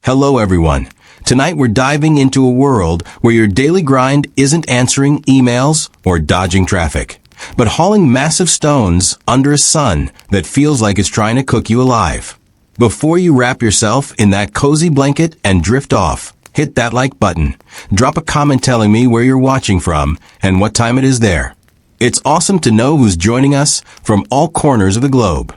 Hello everyone. Tonight we're diving into a world where your daily grind isn't answering emails or dodging traffic, but hauling massive stones under a sun that feels like it's trying to cook you alive. Before you wrap yourself in that cozy blanket and drift off, hit that like button. Drop a comment telling me where you're watching from and what time it is there. It's awesome to know who's joining us from all corners of the globe.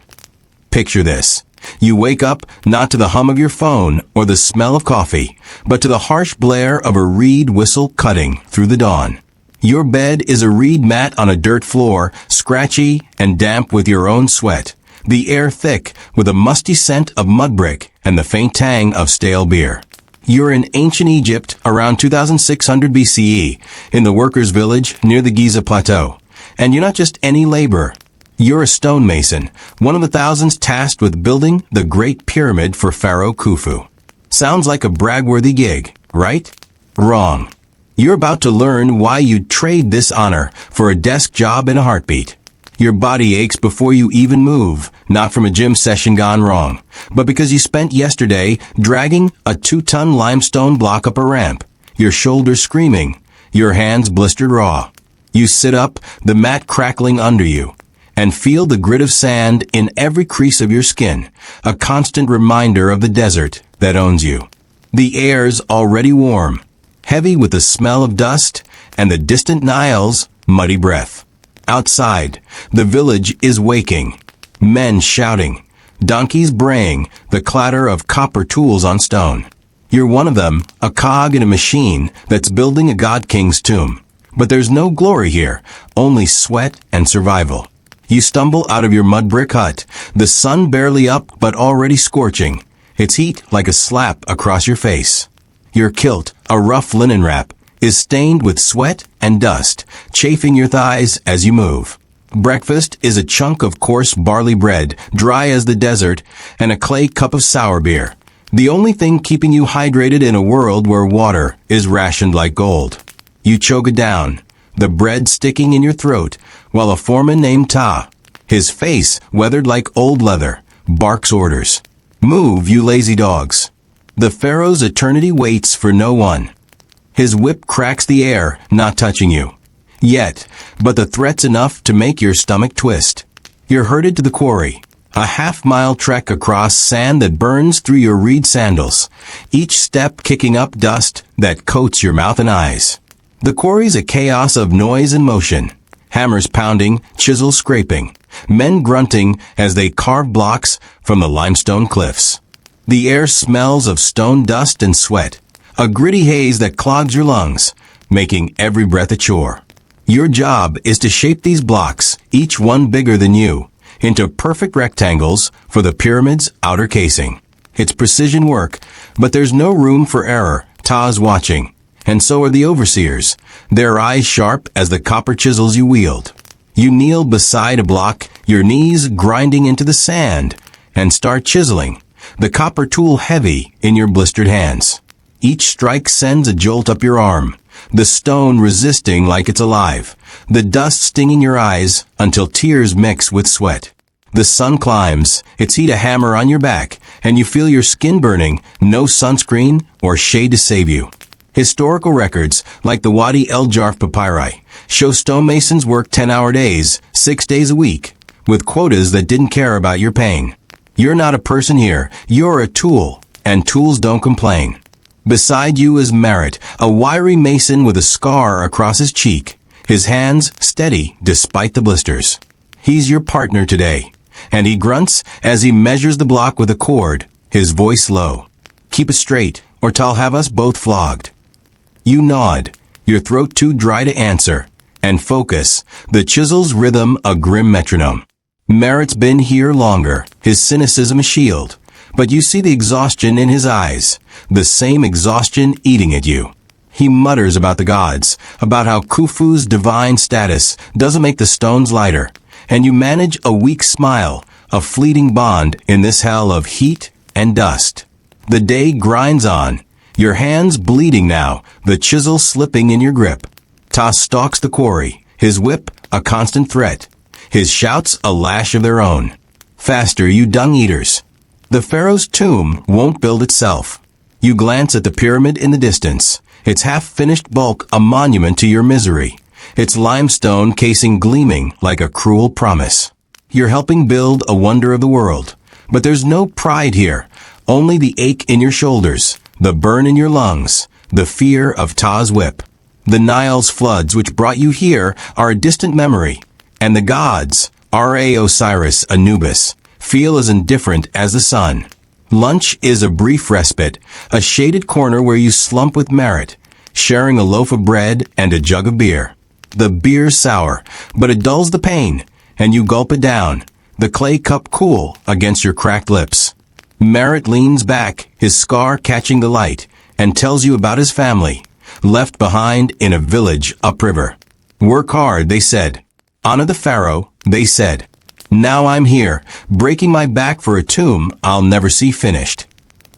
Picture this. You wake up not to the hum of your phone or the smell of coffee, but to the harsh blare of a reed whistle cutting through the dawn. Your bed is a reed mat on a dirt floor, scratchy and damp with your own sweat. The air thick with a musty scent of mud brick and the faint tang of stale beer. You're in ancient Egypt around 2600 BCE in the workers' village near the Giza Plateau. And you're not just any laborer. You're a stonemason, one of the thousands tasked with building the Great Pyramid for Pharaoh Khufu. Sounds like a brag-worthy gig, right? Wrong. You're about to learn why you'd trade this honor for a desk job in a heartbeat. Your body aches before you even move, not from a gym session gone wrong, but because you spent yesterday dragging a 2-ton limestone block up a ramp, your shoulders screaming, your hands blistered raw. You sit up, the mat crackling under you, and feel the grit of sand in every crease of your skin, a constant reminder of the desert that owns you. The air's already warm, heavy with the smell of dust and the distant Nile's muddy breath. Outside, the village is waking, men shouting, donkeys braying, the clatter of copper tools on stone. You're one of them, a cog in a machine that's building a god-king's tomb. But there's no glory here, only sweat and survival. You stumble out of your mud brick hut, the sun barely up but already scorching, its heat like a slap across your face. Your kilt, a rough linen wrap, is stained with sweat and dust, chafing your thighs as you move. Breakfast is a chunk of coarse barley bread, dry as the desert, and a clay cup of sour beer. The only thing keeping you hydrated in a world where water is rationed like gold. You choke it down, the bread sticking in your throat, while a foreman named Ta, his face weathered like old leather, barks orders. Move, you lazy dogs. The Pharaoh's eternity waits for no one. His whip cracks the air, not touching you. Yet, but the threat's enough to make your stomach twist. You're herded to the quarry, a half-mile trek across sand that burns through your reed sandals, each step kicking up dust that coats your mouth and eyes. The quarry's a chaos of noise and motion, hammers pounding, chisels scraping, men grunting as they carve blocks from the limestone cliffs. The air smells of stone dust and sweat, a gritty haze that clogs your lungs, making every breath a chore. Your job is to shape these blocks, each one bigger than you, into perfect rectangles for the pyramid's outer casing. It's precision work, but there's no room for error. Ta's watching. And so are the overseers, their eyes sharp as the copper chisels you wield. You kneel beside a block, your knees grinding into the sand, and start chiseling, the copper tool heavy in your blistered hands. Each strike sends a jolt up your arm, the stone resisting like it's alive, the dust stinging your eyes until tears mix with sweat. The sun climbs, its heat a hammer on your back, and you feel your skin burning, no sunscreen or shade to save you. Historical records, like the Wadi El Jarf papyri, show stonemasons work 10-hour days, 6 days a week, with quotas that didn't care about your pain. You're not a person here, you're a tool, and tools don't complain. Beside you is Merritt, a wiry mason with a scar across his cheek, his hands steady despite the blisters. He's your partner today, and he grunts as he measures the block with a cord, his voice low. Keep it straight, or Ta'll have us both flogged. You nod, your throat too dry to answer, and focus, the chisel's rhythm a grim metronome. Merritt's been here longer, his cynicism a shield, but you see the exhaustion in his eyes, the same exhaustion eating at you. He mutters about the gods, about how Khufu's divine status doesn't make the stones lighter, and you manage a weak smile, a fleeting bond in this hell of heat and dust. The day grinds on, your hands bleeding now, the chisel slipping in your grip. Ta stalks the quarry, his whip a constant threat, his shouts a lash of their own. Faster, you dung-eaters. The Pharaoh's tomb won't build itself. You glance at the pyramid in the distance, its half-finished bulk a monument to your misery, its limestone casing gleaming like a cruel promise. You're helping build a wonder of the world. But there's no pride here, only the ache in your shoulders, the burn in your lungs, the fear of Ta's whip. The Nile's floods which brought you here are a distant memory, and the gods, Ra Osiris Anubis, feel as indifferent as the sun. Lunch is a brief respite, a shaded corner where you slump with Merit, sharing a loaf of bread and a jug of beer. The beer's sour, but it dulls the pain, and you gulp it down, the clay cup cool against your cracked lips. Merit leans back, his scar catching the light, and tells you about his family, left behind in a village upriver. Work hard, they said. Honor the pharaoh, they said. Now I'm here, breaking my back for a tomb I'll never see finished.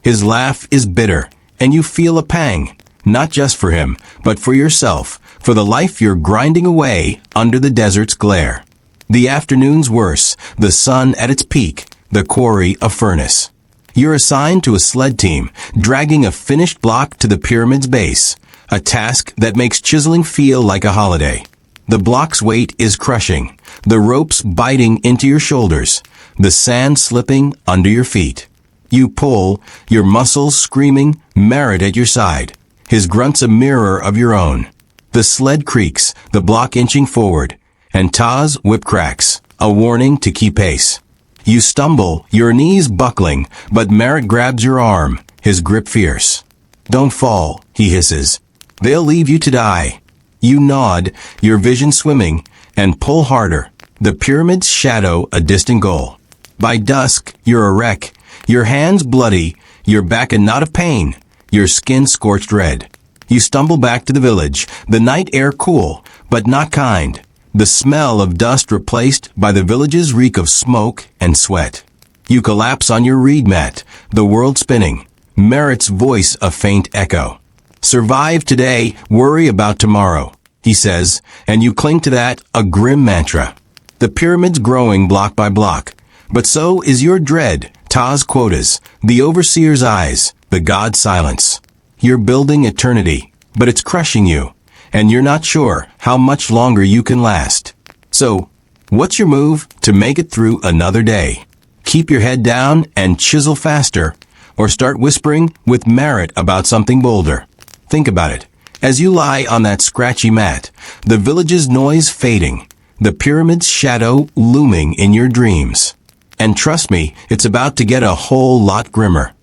His laugh is bitter, and you feel a pang, not just for him, but for yourself, for the life you're grinding away under the desert's glare. The afternoon's worse, the sun at its peak, the quarry a furnace. You're assigned to a sled team, dragging a finished block to the pyramid's base, a task that makes chiseling feel like a holiday. The block's weight is crushing, the ropes biting into your shoulders, the sand slipping under your feet. You pull, your muscles screaming, Merit at your side, his grunts a mirror of your own. The sled creaks, the block inching forward, and Ta's whip cracks, a warning to keep pace. You stumble, your knees buckling, but Merit grabs your arm, his grip fierce. Don't fall, he hisses. They'll leave you to die. You nod, your vision swimming, and pull harder, the pyramid's shadow a distant goal. By dusk, you're a wreck, your hands bloody, your back a knot of pain, your skin scorched red. You stumble back to the village, the night air cool, but not kind, the smell of dust replaced by the village's reek of smoke and sweat. You collapse on your reed mat, the world spinning, Merit's voice a faint echo. Survive today, worry about tomorrow, he says, and you cling to that, a grim mantra. The pyramid's growing block by block, but so is your dread, Ta's quotas, the overseer's eyes, the god's silence. You're building eternity, but it's crushing you, and you're not sure how much longer you can last. So, what's your move to make it through another day? Keep your head down and chisel faster, or start whispering with Merit about something bolder. Think about it. As you lie on that scratchy mat, the village's noise fading, the pyramid's shadow looming in your dreams. And trust me, it's about to get a whole lot grimmer.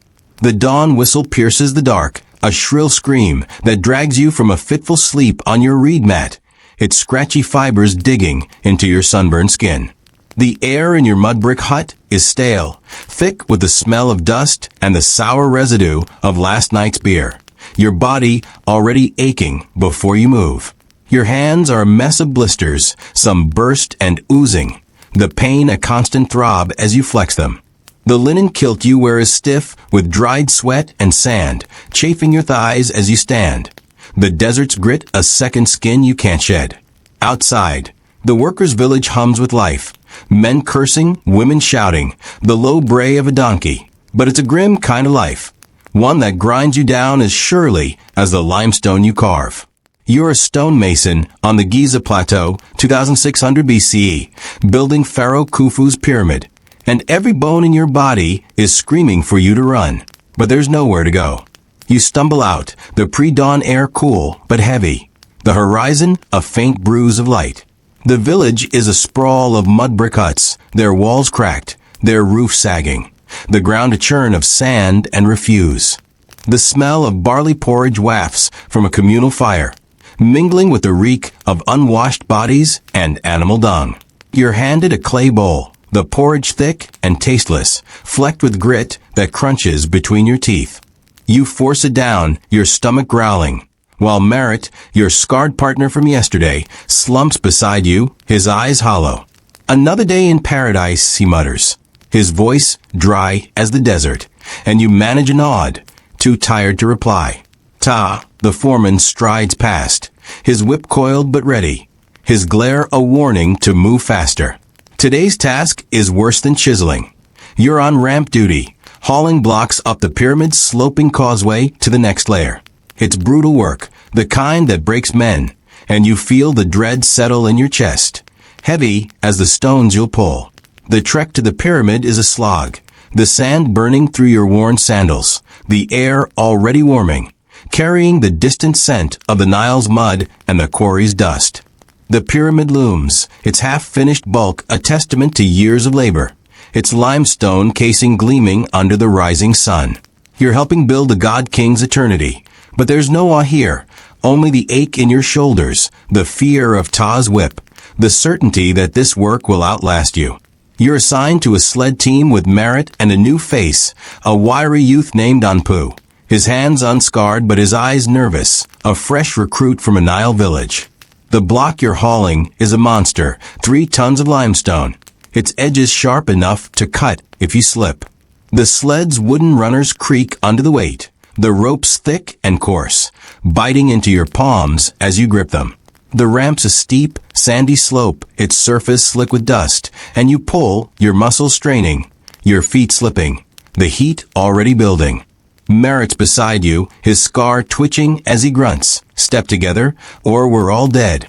The dawn whistle pierces the dark, a shrill scream that drags you from a fitful sleep on your reed mat, its scratchy fibers digging into your sunburned skin. The air in your mud brick hut is stale, thick with the smell of dust and the sour residue of last night's beer. Your body already aching before you move. Your hands are a mess of blisters, some burst and oozing, the pain a constant throb as you flex them. The linen kilt you wear is stiff with dried sweat and sand, chafing your thighs as you stand. The desert's grit a second skin you can't shed. Outside, the workers' village hums with life, men cursing, women shouting, the low bray of a donkey. But it's a grim kind of life, one that grinds you down as surely as the limestone you carve. You're a stonemason on the Giza Plateau, 2600 BCE, building Pharaoh Khufu's pyramid, and every bone in your body is screaming for you to run, but there's nowhere to go. You stumble out, the pre-dawn air cool but heavy, the horizon a faint bruise of light. The village is a sprawl of mud brick huts, their walls cracked, their roofs sagging, the ground a churn of sand and refuse. The smell of barley porridge wafts from a communal fire, mingling with the reek of unwashed bodies and animal dung. You're handed a clay bowl, the porridge thick and tasteless, flecked with grit that crunches between your teeth. You force it down, your stomach growling, while Merit, your scarred partner from yesterday, slumps beside you, his eyes hollow. Another day in paradise, he mutters, his voice dry as the desert, and you manage a nod, too tired to reply. Ta, the foreman, strides past, his whip coiled but ready, his glare a warning to move faster. Today's task is worse than chiseling. You're on ramp duty, hauling blocks up the pyramid's sloping causeway to the next layer. It's brutal work, the kind that breaks men, and you feel the dread settle in your chest, heavy as the stones you'll pull. The trek to the pyramid is a slog, the sand burning through your worn sandals, the air already warming, carrying the distant scent of the Nile's mud and the quarry's dust. The pyramid looms, its half-finished bulk a testament to years of labor, its limestone casing gleaming under the rising sun. You're helping build the God King's eternity, but there's no awe here, only the ache in your shoulders, the fear of Ta's whip, the certainty that this work will outlast you. You're assigned to a sled team with merit and a new face, a wiry youth named Anpu, his hands unscarred but his eyes nervous, a fresh recruit from a Nile village. The block you're hauling is a monster, 3 tons of limestone, its edges sharp enough to cut if you slip. The sled's wooden runners creak under the weight, the ropes thick and coarse, biting into your palms as you grip them. The ramp's a steep, sandy slope, its surface slick with dust, and you pull, your muscles straining, your feet slipping, the heat already building. Merritt's beside you, his scar twitching as he grunts, "Step together, or we're all dead."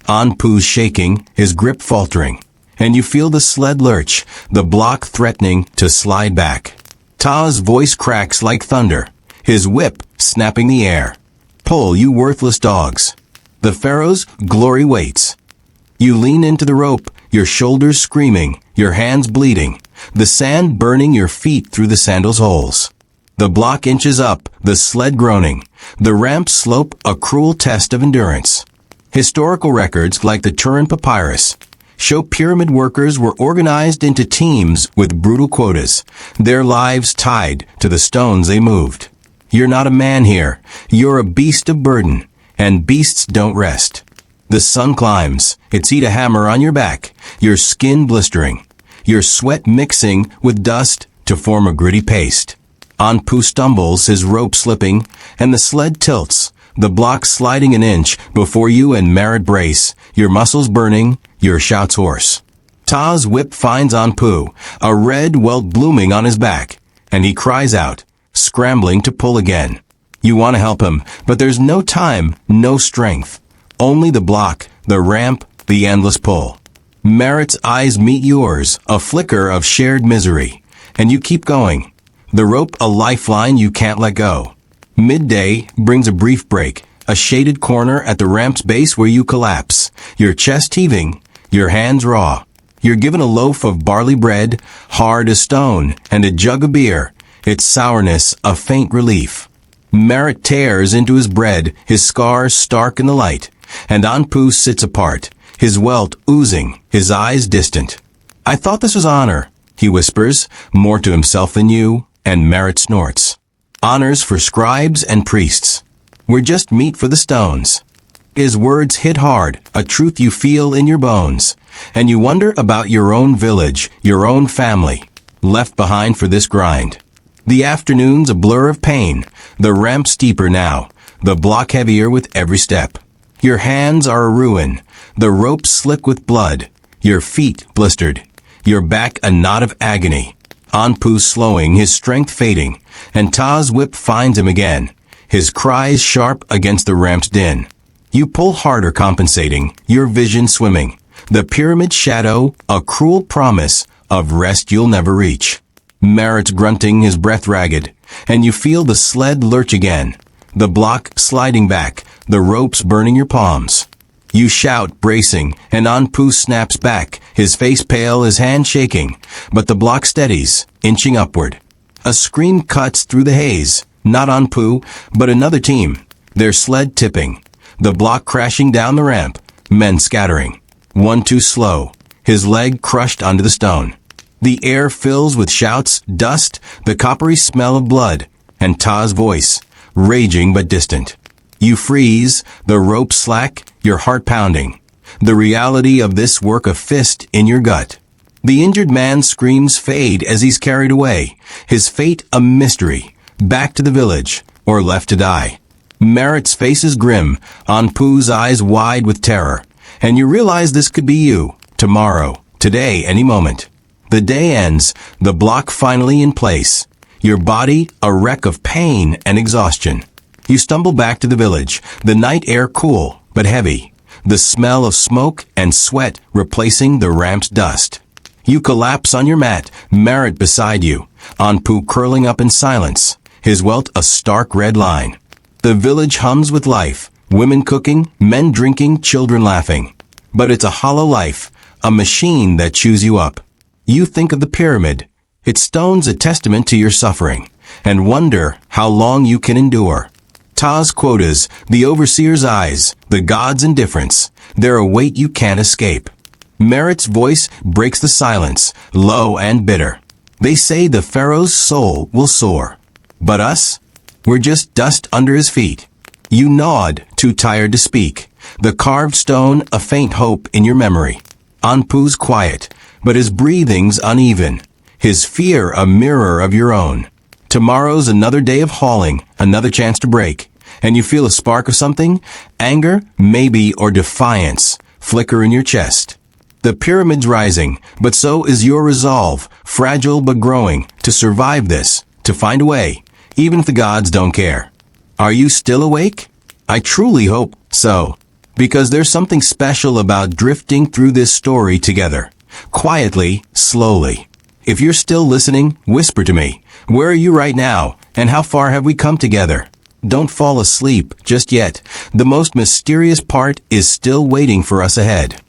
Anpu's shaking, his grip faltering, and you feel the sled lurch, the block threatening to slide back. Ta's voice cracks like thunder, his whip snapping the air. "Pull, you worthless dogs." The Pharaoh's glory waits. You lean into the rope, your shoulders screaming, your hands bleeding, the sand burning your feet through the sandals' holes. The block inches up, the sled groaning, the ramp slope a cruel test of endurance. Historical records like the Turin Papyrus show pyramid workers were organized into teams with brutal quotas, their lives tied to the stones they moved. You're not a man here, you're a beast of burden, and beasts don't rest. The sun climbs, its heat a hammer on your back, your skin blistering, your sweat mixing with dust to form a gritty paste. Anpu stumbles, his rope slipping, and the sled tilts, the block sliding an inch before you and Merritt brace, your muscles burning, your shouts hoarse. Ta's whip finds Anpu, a red welt blooming on his back, and he cries out, scrambling to pull again. You want to help him, but there's no time, no strength. Only the block, the ramp, the endless pull. Merritt's eyes meet yours, a flicker of shared misery, and you keep going. The rope a lifeline you can't let go. Midday brings a brief break, a shaded corner at the ramp's base where you collapse, your chest heaving, your hands raw. You're given a loaf of barley bread, hard as stone, and a jug of beer, its sourness a faint relief. Merritt tears into his bread, his scars stark in the light, and Anpu sits apart, his welt oozing, his eyes distant. "I thought this was honor," he whispers, more to himself than you, and Merritt snorts. "Honors for scribes and priests. We're just meat for the stones." His words hit hard, a truth you feel in your bones, and you wonder about your own village, your own family, left behind for this grind. The afternoon's a blur of pain, the ramp steeper now, the block heavier with every step. Your hands are a ruin, the rope slick with blood, your feet blistered, your back a knot of agony. Anpu slowing, his strength fading, and Ta's whip finds him again, his cries sharp against the ramp's din. You pull harder compensating, your vision swimming, the pyramid shadow a cruel promise of rest you'll never reach. Merritt's grunting, his breath ragged, and you feel the sled lurch again, the block sliding back, the ropes burning your palms. You shout, bracing, and Anpu snaps back, his face pale, his hand shaking, but the block steadies, inching upward. A scream cuts through the haze, not Anpu, but another team, their sled tipping, the block crashing down the ramp, men scattering. One too slow, his leg crushed under the stone. The air fills with shouts, dust, the coppery smell of blood, and Ta's voice, raging but distant. You freeze, the rope slack, your heart pounding, the reality of this work a fist in your gut. The injured man's screams fade as he's carried away, his fate a mystery, back to the village, or left to die. Merritt's face is grim, Anpu's eyes wide with terror, and you realize this could be you, tomorrow, today, any moment. The day ends, the block finally in place. your body a wreck of pain and exhaustion. You stumble back to the village, the night air cool but heavy, the smell of smoke and sweat replacing the ramp's dust. You collapse on your mat, Merritt beside you, Anpu curling up in silence, his welt a stark red line. The village hums with life, women cooking, men drinking, children laughing. But it's a hollow life, a machine that chews you up. You think of the pyramid, its stones a testament to your suffering, and wonder how long you can endure. Ta's quotas, the overseer's eyes, the god's indifference, they're a weight you can't escape. Merritt's voice breaks the silence, low and bitter. They say the pharaoh's soul will soar. But us? We're just dust under his feet. You nod, too tired to speak. The carved stone a faint hope in your memory. Anpu's quiet, but his breathing's uneven. His fear a mirror of your own. Tomorrow's another day of hauling, another chance to break. And you feel a spark of something? Anger, maybe, or defiance, flicker in your chest. The pyramid's rising, but so is your resolve, fragile but growing, to survive this, to find a way, even if the gods don't care. Are you still awake? I truly hope so, because there's something special about drifting through this story together, quietly, slowly. If you're still listening, whisper to me, where are you right now, and how far have we come together? Don't fall asleep just yet. The most mysterious part is still waiting for us ahead.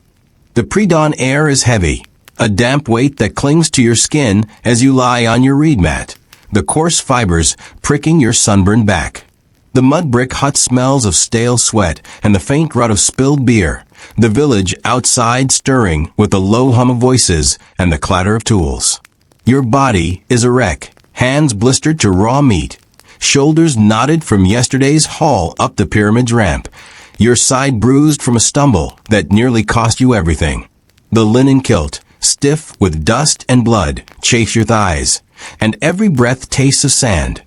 The pre-dawn air is heavy, a damp weight that clings to your skin as you lie on your reed mat, the coarse fibers pricking your sunburned back. The mud brick hut smells of stale sweat and the faint rot of spilled beer, the village outside stirring with the low hum of voices and the clatter of tools. Your body is a wreck, hands blistered to raw meat, shoulders knotted from yesterday's haul up the pyramid's ramp, your side bruised from a stumble that nearly cost you everything. The linen kilt, stiff with dust and blood, chafes your thighs, and every breath tastes of sand.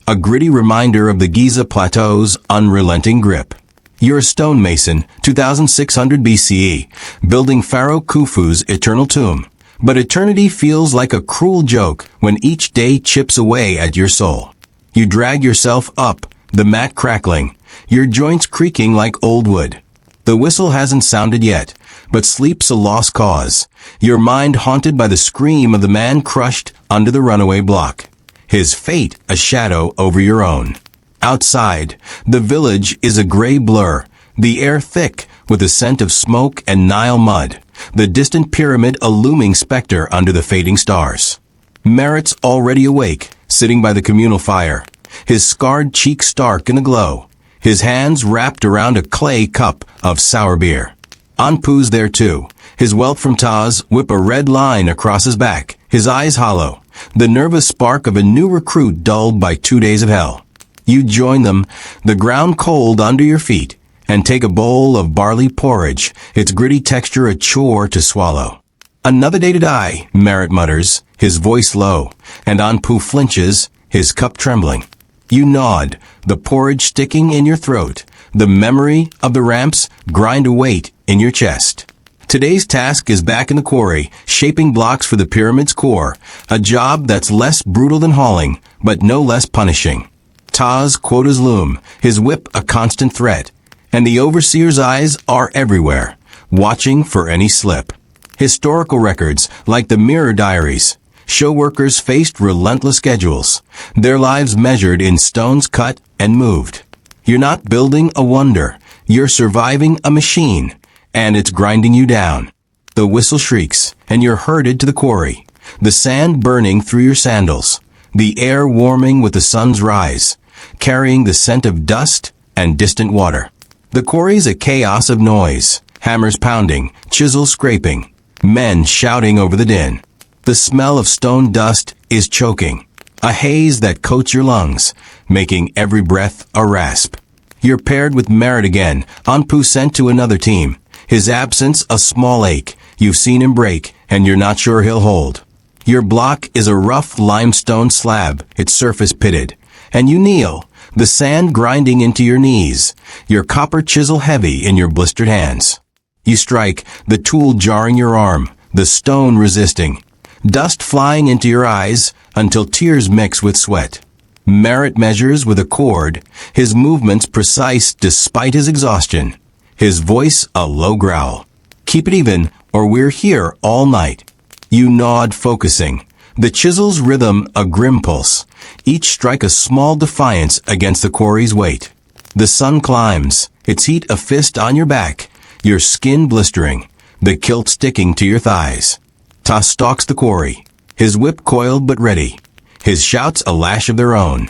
A gritty reminder of the Giza Plateau's unrelenting grip. You're a stonemason, 2600 BCE, building Pharaoh Khufu's eternal tomb. But eternity feels like a cruel joke when each day chips away at your soul. You drag yourself up, the mat crackling, your joints creaking like old wood. The whistle hasn't sounded yet, but sleep's a lost cause, your mind haunted by the scream of the man crushed under the runaway block, his fate a shadow over your own. Outside, the village is a gray blur, the air thick with the scent of smoke and Nile mud, the distant pyramid a looming specter under the fading stars. Merritt's already awake, sitting by the communal fire, his scarred cheek stark in the glow, his hands wrapped around a clay cup of sour beer. Anpu's there too, his welt from Taz whip a red line across his back, his eyes hollow, the nervous spark of a new recruit dulled by 2 days of hell. You join them, the ground cold under your feet, and take a bowl of barley porridge, its gritty texture a chore to swallow. Another day to die, Merritt mutters, his voice low, and Anpu flinches, his cup trembling. You nod, the porridge sticking in your throat, the memory of the ramps grind a weight in your chest. Today's task is back in the quarry, shaping blocks for the pyramid's core, a job that's less brutal than hauling, but no less punishing. Ta's quotas loom, his whip a constant threat, and the overseer's eyes are everywhere, watching for any slip. Historical records, like the mirror diaries, show workers faced relentless schedules, their lives measured in stones cut and moved. You're not building a wonder, you're surviving a machine, and it's grinding you down. The whistle shrieks, and you're herded to the quarry, the sand burning through your sandals, the air warming with the sun's rise, carrying the scent of dust and distant water. The quarry's a chaos of noise, hammers pounding, chisels scraping, men shouting over the din. The smell of stone dust is choking, a haze that coats your lungs, making every breath a rasp. You're paired with Merritt again, Anpu sent to another team, his absence a small ache, you've seen him break, and you're not sure he'll hold. Your block is a rough limestone slab, its surface pitted, and you kneel, the sand grinding into your knees, your copper chisel heavy in your blistered hands. You strike, the tool jarring your arm, the stone resisting. dust flying into your eyes until tears mix with sweat. Merit measures with a cord, his movements precise despite his exhaustion. His voice a low growl. Keep it even, or we're here all night. You nod, focusing. The chisel's rhythm a grim pulse. Each strike a small defiance against the quarry's weight. The sun climbs, its heat a fist on your back, your skin blistering, the kilt sticking to your thighs. Ta stalks the quarry, his whip coiled but ready, his shouts a lash of their own.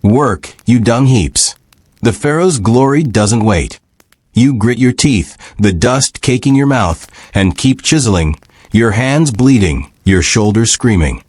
Work, you dung heaps. The pharaoh's glory doesn't wait. You grit your teeth, the dust caking your mouth, and keep chiseling, your hands bleeding, your shoulders screaming.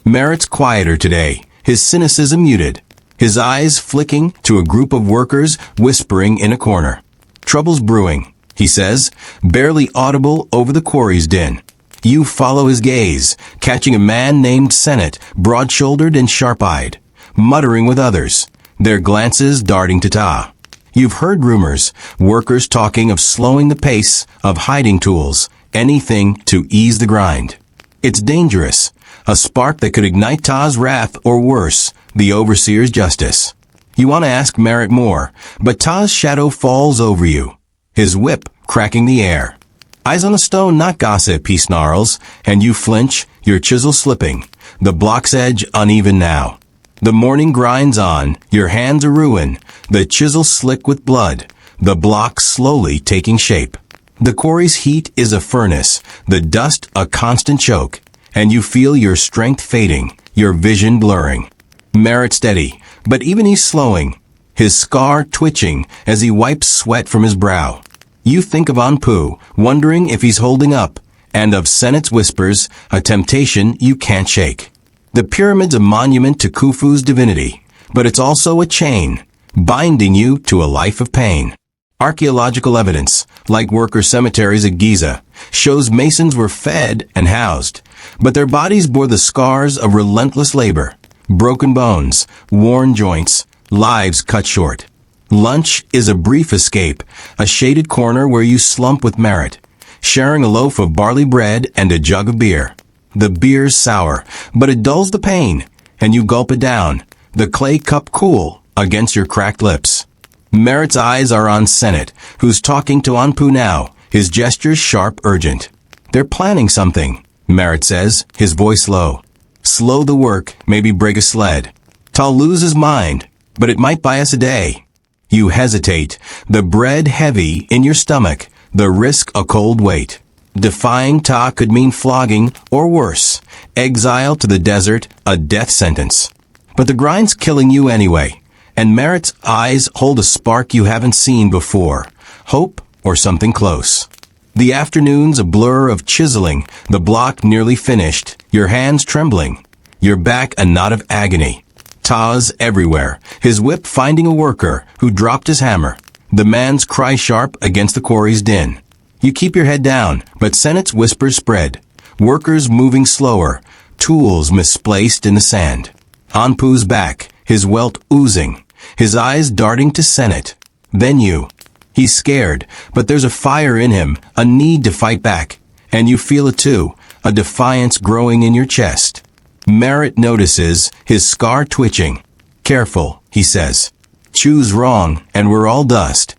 Merit's quieter today, his cynicism muted, his eyes flicking to a group of workers whispering in a corner. Trouble's brewing, he says, barely audible over the quarry's din. You follow his gaze, catching a man named Senate, broad-shouldered and sharp-eyed, muttering with others, their glances darting to Ta. You've heard rumors, workers talking of slowing the pace, of hiding tools, anything to ease the grind. It's dangerous, a spark that could ignite Ta's wrath or worse, the overseer's justice. You want to ask Merit more, but Ta's shadow falls over you, his whip cracking the air. Eyes on a stone, not gossip, he snarls, and you flinch, your chisel slipping, the block's edge uneven now. The morning grinds on, your hands a ruin, the chisel slick with blood, the block slowly taking shape. The quarry's heat is a furnace, the dust a constant choke, and you feel your strength fading, your vision blurring. Merit steady, but even he's slowing, his scar twitching as he wipes sweat from his brow. You think of Anpu, wondering if he's holding up, and of Senate's whispers, a temptation you can't shake. The pyramid's a monument to Khufu's divinity, but it's also a chain, binding you to a life of pain. Archaeological evidence, like worker cemeteries at Giza, shows masons were fed and housed, but their bodies bore the scars of relentless labor, broken bones, worn joints, lives cut short. Lunch is a brief escape, a shaded corner where you slump with Merit, sharing a loaf of barley bread and a jug of beer. The beer's sour, but it dulls the pain, and you gulp it down, the clay cup cool against your cracked lips. Merit's eyes are on Senate, who's talking to Anpu now, his gestures sharp, urgent. They're planning something, Merit says, his voice low. Slow the work, maybe break a sled. Ta'll lose his mind, but it might buy us a day. You hesitate, the bread heavy in your stomach, the risk a cold weight. Defying Ta could mean flogging, or worse, exile to the desert, a death sentence. But the grind's killing you anyway, and Merit's eyes hold a spark you haven't seen before, hope or something close. The afternoon's a blur of chiseling, the block nearly finished, your hands trembling, your back a knot of agony. Ta's everywhere, his whip finding a worker who dropped his hammer, the man's cry sharp against the quarry's din. You keep your head down, but Senate's whispers spread, workers moving slower, tools misplaced in the sand. Anpu's back, his welt oozing, his eyes darting to Senate. Then you. He's scared, but there's a fire in him, a need to fight back. And you feel it too, a defiance growing in your chest. Merit notices, his scar twitching. Careful, he says. Choose wrong, and we're all dust.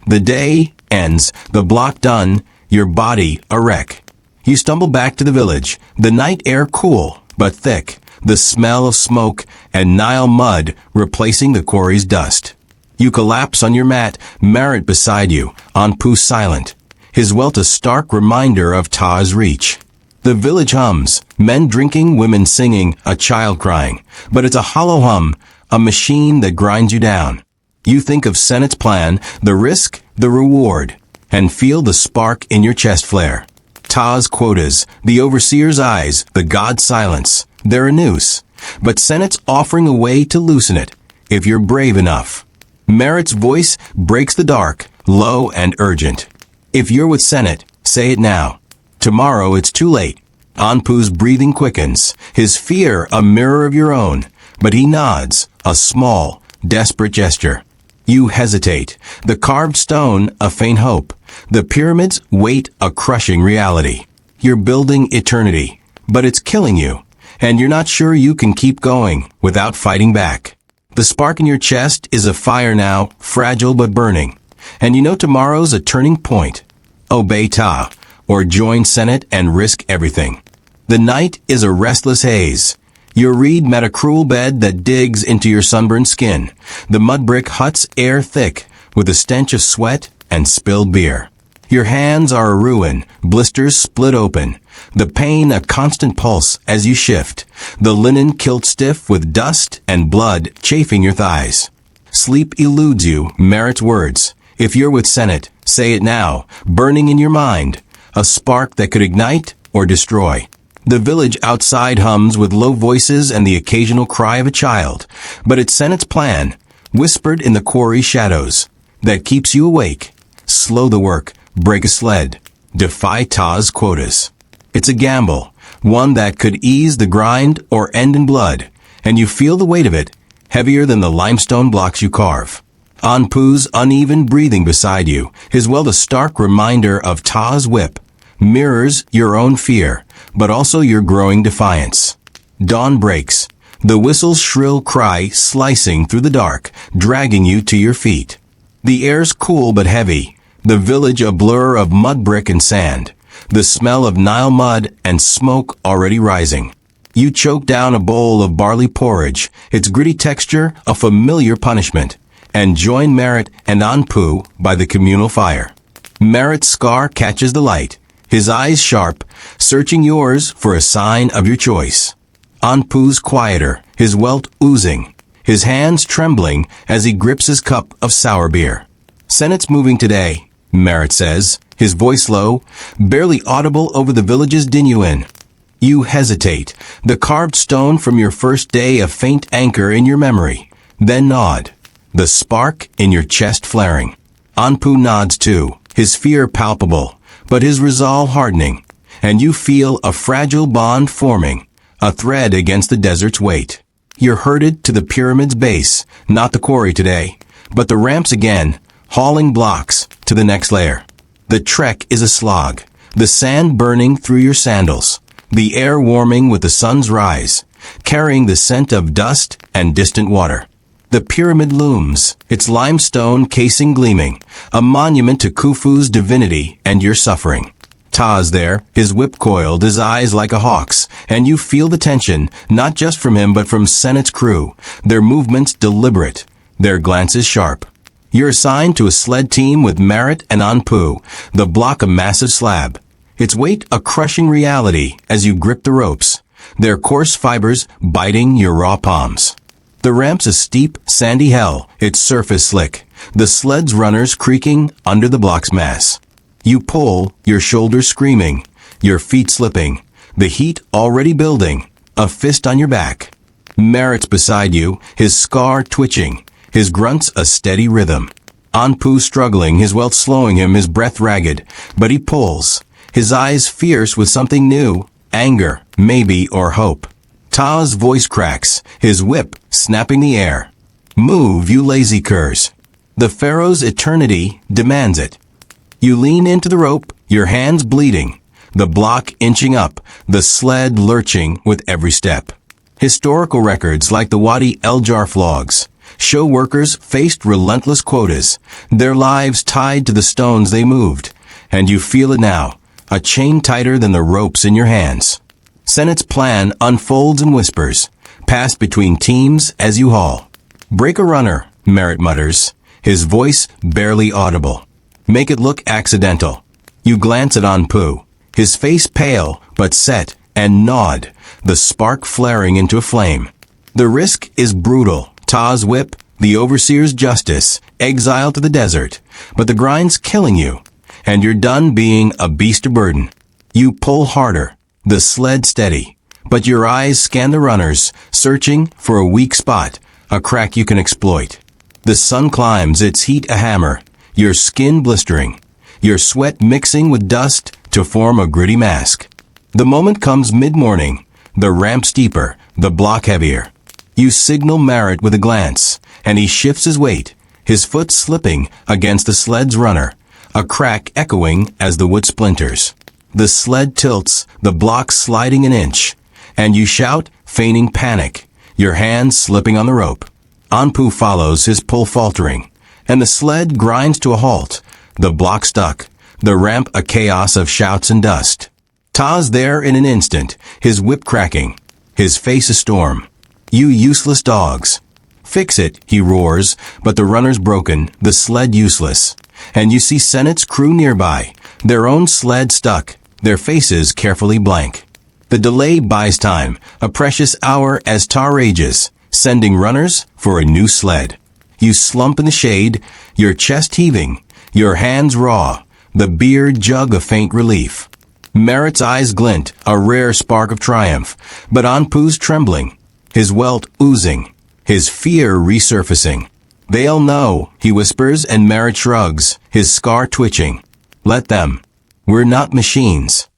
The day ends, the block done, your body a wreck. You stumble back to the village, the night air cool, but thick, the smell of smoke and Nile mud replacing the quarry's dust. You collapse on your mat, Merit beside you, Anpu silent, his welt a stark reminder of Ta's reach. The village hums, men drinking, women singing, a child crying, but it's a hollow hum, a machine that grinds you down. You think of Senate's plan, the risk, the reward, and feel the spark in your chest flare. Ta's quotas, the overseer's eyes, the god's silence, they're a noose, but Senate's offering a way to loosen it, if you're brave enough. Merit's voice breaks the dark, low and urgent. If you're with Senate, say it now. Tomorrow it's too late. Anpu's breathing quickens, his fear a mirror of your own, but he nods, a small, desperate gesture. You hesitate, the carved stone a faint hope, the pyramid's weight a crushing reality. You're building eternity, but it's killing you, and you're not sure you can keep going without fighting back. The spark in your chest is a fire now, fragile but burning, and you know tomorrow's a turning point. Obey Ta, or join Senate and risk everything. The night is a restless haze. Your reed met a cruel bed that digs into your sunburned skin. The mud brick hut's air thick, with a stench of sweat and spilled beer. Your hands are a ruin, blisters split open, the pain a constant pulse as you shift, the linen kilt stiff with dust and blood chafing your thighs. Sleep eludes you, Merritt's words. If you're with Senate, say it now, burning in your mind, a spark that could ignite or destroy. The village outside hums with low voices and the occasional cry of a child, but it's Senate's plan, whispered in the quarry shadows, that keeps you awake. Slow the work, break a sled, defy Ta's quotas. It's a gamble, one that could ease the grind or end in blood, and you feel the weight of it, heavier than the limestone blocks you carve. Anpu's uneven breathing beside you, his well a stark reminder of Ta's whip, mirrors your own fear, but also your growing defiance. Dawn breaks, the whistle's shrill cry slicing through the dark, dragging you to your feet. The air's cool but heavy, the village a blur of mud brick and sand, the smell of Nile mud and smoke already rising. You choke down a bowl of barley porridge, its gritty texture a familiar punishment, and join Merritt and Anpu by the communal fire. Merritt's scar catches the light, his eyes sharp, searching yours for a sign of your choice. Anpu's quieter, his welt oozing, his hands trembling as he grips his cup of sour beer. Senate's moving today, Merritt says, his voice low, barely audible over the village's dinuin. You hesitate, the carved stone from your first day a faint anchor in your memory, then nod, the spark in your chest flaring. Anpu nods too, his fear palpable, but his resolve hardening, and you feel a fragile bond forming, a thread against the desert's weight. You're herded to the pyramid's base, not the quarry today, but the ramps again, hauling blocks to the next layer. The trek is a slog, the sand burning through your sandals, the air warming with the sun's rise, carrying the scent of dust and distant water. The pyramid looms, its limestone casing gleaming, a monument to Khufu's divinity and your suffering. Ta's there, his whip coiled, his eyes like a hawk's, and you feel the tension, not just from him but from Senate's crew, their movements deliberate, their glances sharp. You're assigned to a sled team with Merritt and Anpu, the block a massive slab. Its weight a crushing reality as you grip the ropes, their coarse fibers biting your raw palms. The ramp's a steep, sandy hell, its surface slick, the sled's runners creaking under the block's mass. You pull, your shoulders screaming, your feet slipping, the heat already building, a fist on your back. Merritt's beside you, his scar twitching, his grunts a steady rhythm. Anpu struggling, his welt slowing him, his breath ragged, but he pulls, his eyes fierce with something new, anger, maybe, or hope. Ta's voice cracks, his whip snapping the air. Move, you lazy curs. The pharaoh's eternity demands it. You lean into the rope, your hands bleeding, the block inching up, the sled lurching with every step. Historical records like the Wadi El Jarf logs show workers faced relentless quotas, their lives tied to the stones they moved, and you feel it now, a chain tighter than the ropes in your hands. Senate's plan unfolds in whispers, passed between teams as you haul. Break a runner, Merritt mutters, his voice barely audible. Make it look accidental. You glance at Anpu, his face pale but set, and nod, the spark flaring into a flame. The risk is brutal. Ta's whip, the overseer's justice, exile to the desert, but the grind's killing you, and you're done being a beast of burden. You pull harder, the sled steady, but your eyes scan the runners, searching for a weak spot, a crack you can exploit. The sun climbs, its heat a hammer, your skin blistering, your sweat mixing with dust to form a gritty mask. The moment comes mid-morning, the ramp steeper, the block heavier. You signal Merritt with a glance, and he shifts his weight, his foot slipping against the sled's runner, a crack echoing as the wood splinters. The sled tilts, the block sliding an inch. And you shout, feigning panic, your hands slipping on the rope. Anpu follows, his pull faltering. And the sled grinds to a halt, the block stuck, the ramp a chaos of shouts and dust. Ta's there in an instant, his whip cracking, his face a storm. You useless dogs. Fix it, he roars, but the runner's broken, the sled useless. And you see Senate's crew nearby, their own sled stuck, their faces carefully blank. The delay buys time, a precious hour as Ta rages, sending runners for a new sled. You slump in the shade, your chest heaving, your hands raw, the beer jug a faint relief. Merritt's eyes glint, a rare spark of triumph, but Anpu's trembling, his welt oozing, his fear resurfacing. They'll know, he whispers, and Merritt shrugs, his scar twitching. Let them. We're not machines.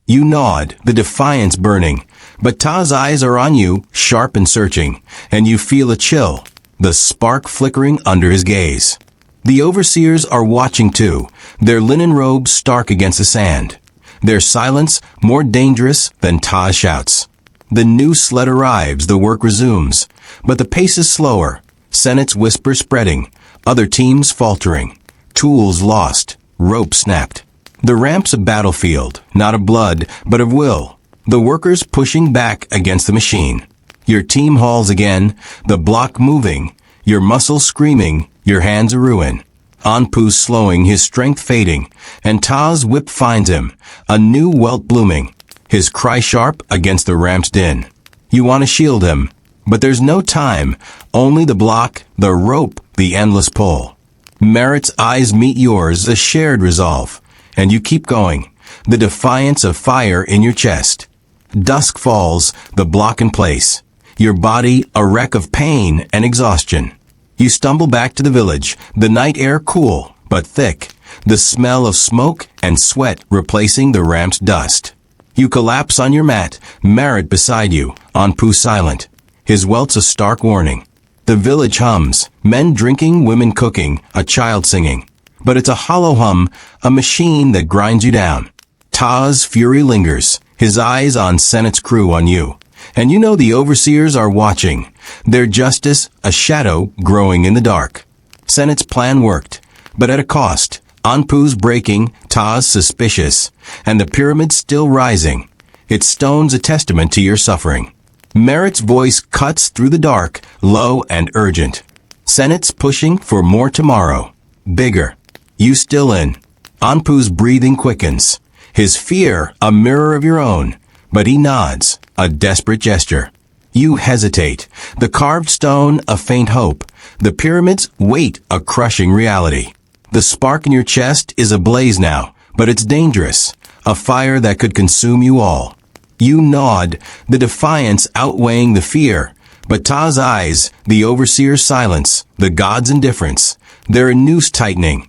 You nod, the defiance burning, but Ta's eyes are on you, sharp and searching, and you feel a chill, the spark flickering under his gaze. The overseers are watching too, their linen robes stark against the sand. Their silence more dangerous than Ta's shouts. The new sled arrives, the work resumes, but the pace is slower, Senate's whisper spreading, other teams faltering, tools lost, rope snapped. The ramp's a battlefield, not of blood, but of will, the workers pushing back against the machine. Your team hauls again, the block moving, your muscles screaming, your hands a ruin. Anpu's slowing, his strength fading, and Ta's whip finds him, a new welt blooming, his cry sharp against the ramp's din. You want to shield him, but there's no time, only the block, the rope, the endless pull. Merritt's eyes meet yours, a shared resolve, and you keep going, the defiance of fire in your chest. Dusk falls, the block in place, your body a wreck of pain and exhaustion. You stumble back to the village, the night air cool, but thick, the smell of smoke and sweat replacing the ramp's dust. You collapse on your mat, Merritt beside you, Anpu silent, his welts a stark warning. The village hums, men drinking, women cooking, a child singing. But it's a hollow hum, a machine that grinds you down. Ta's fury lingers, his eyes on Senate's crew on you. And you know the overseers are watching, their justice a shadow growing in the dark. Senate's plan worked, but at a cost. Anpu's breaking, Ta's suspicious, and the pyramid still rising. Its stone's a testament to your suffering. Merritt's voice cuts through the dark, low and urgent. Senate's pushing for more tomorrow. Bigger. You still in. Anpu's breathing quickens. His fear a mirror of your own, but he nods, a desperate gesture. You hesitate, the carved stone a faint hope, the pyramid's weight a crushing reality. The spark in your chest is ablaze now, but it's dangerous, a fire that could consume you all. You nod, the defiance outweighing the fear, but Ta's eyes, the overseer's silence, the god's indifference, they're a noose tightening,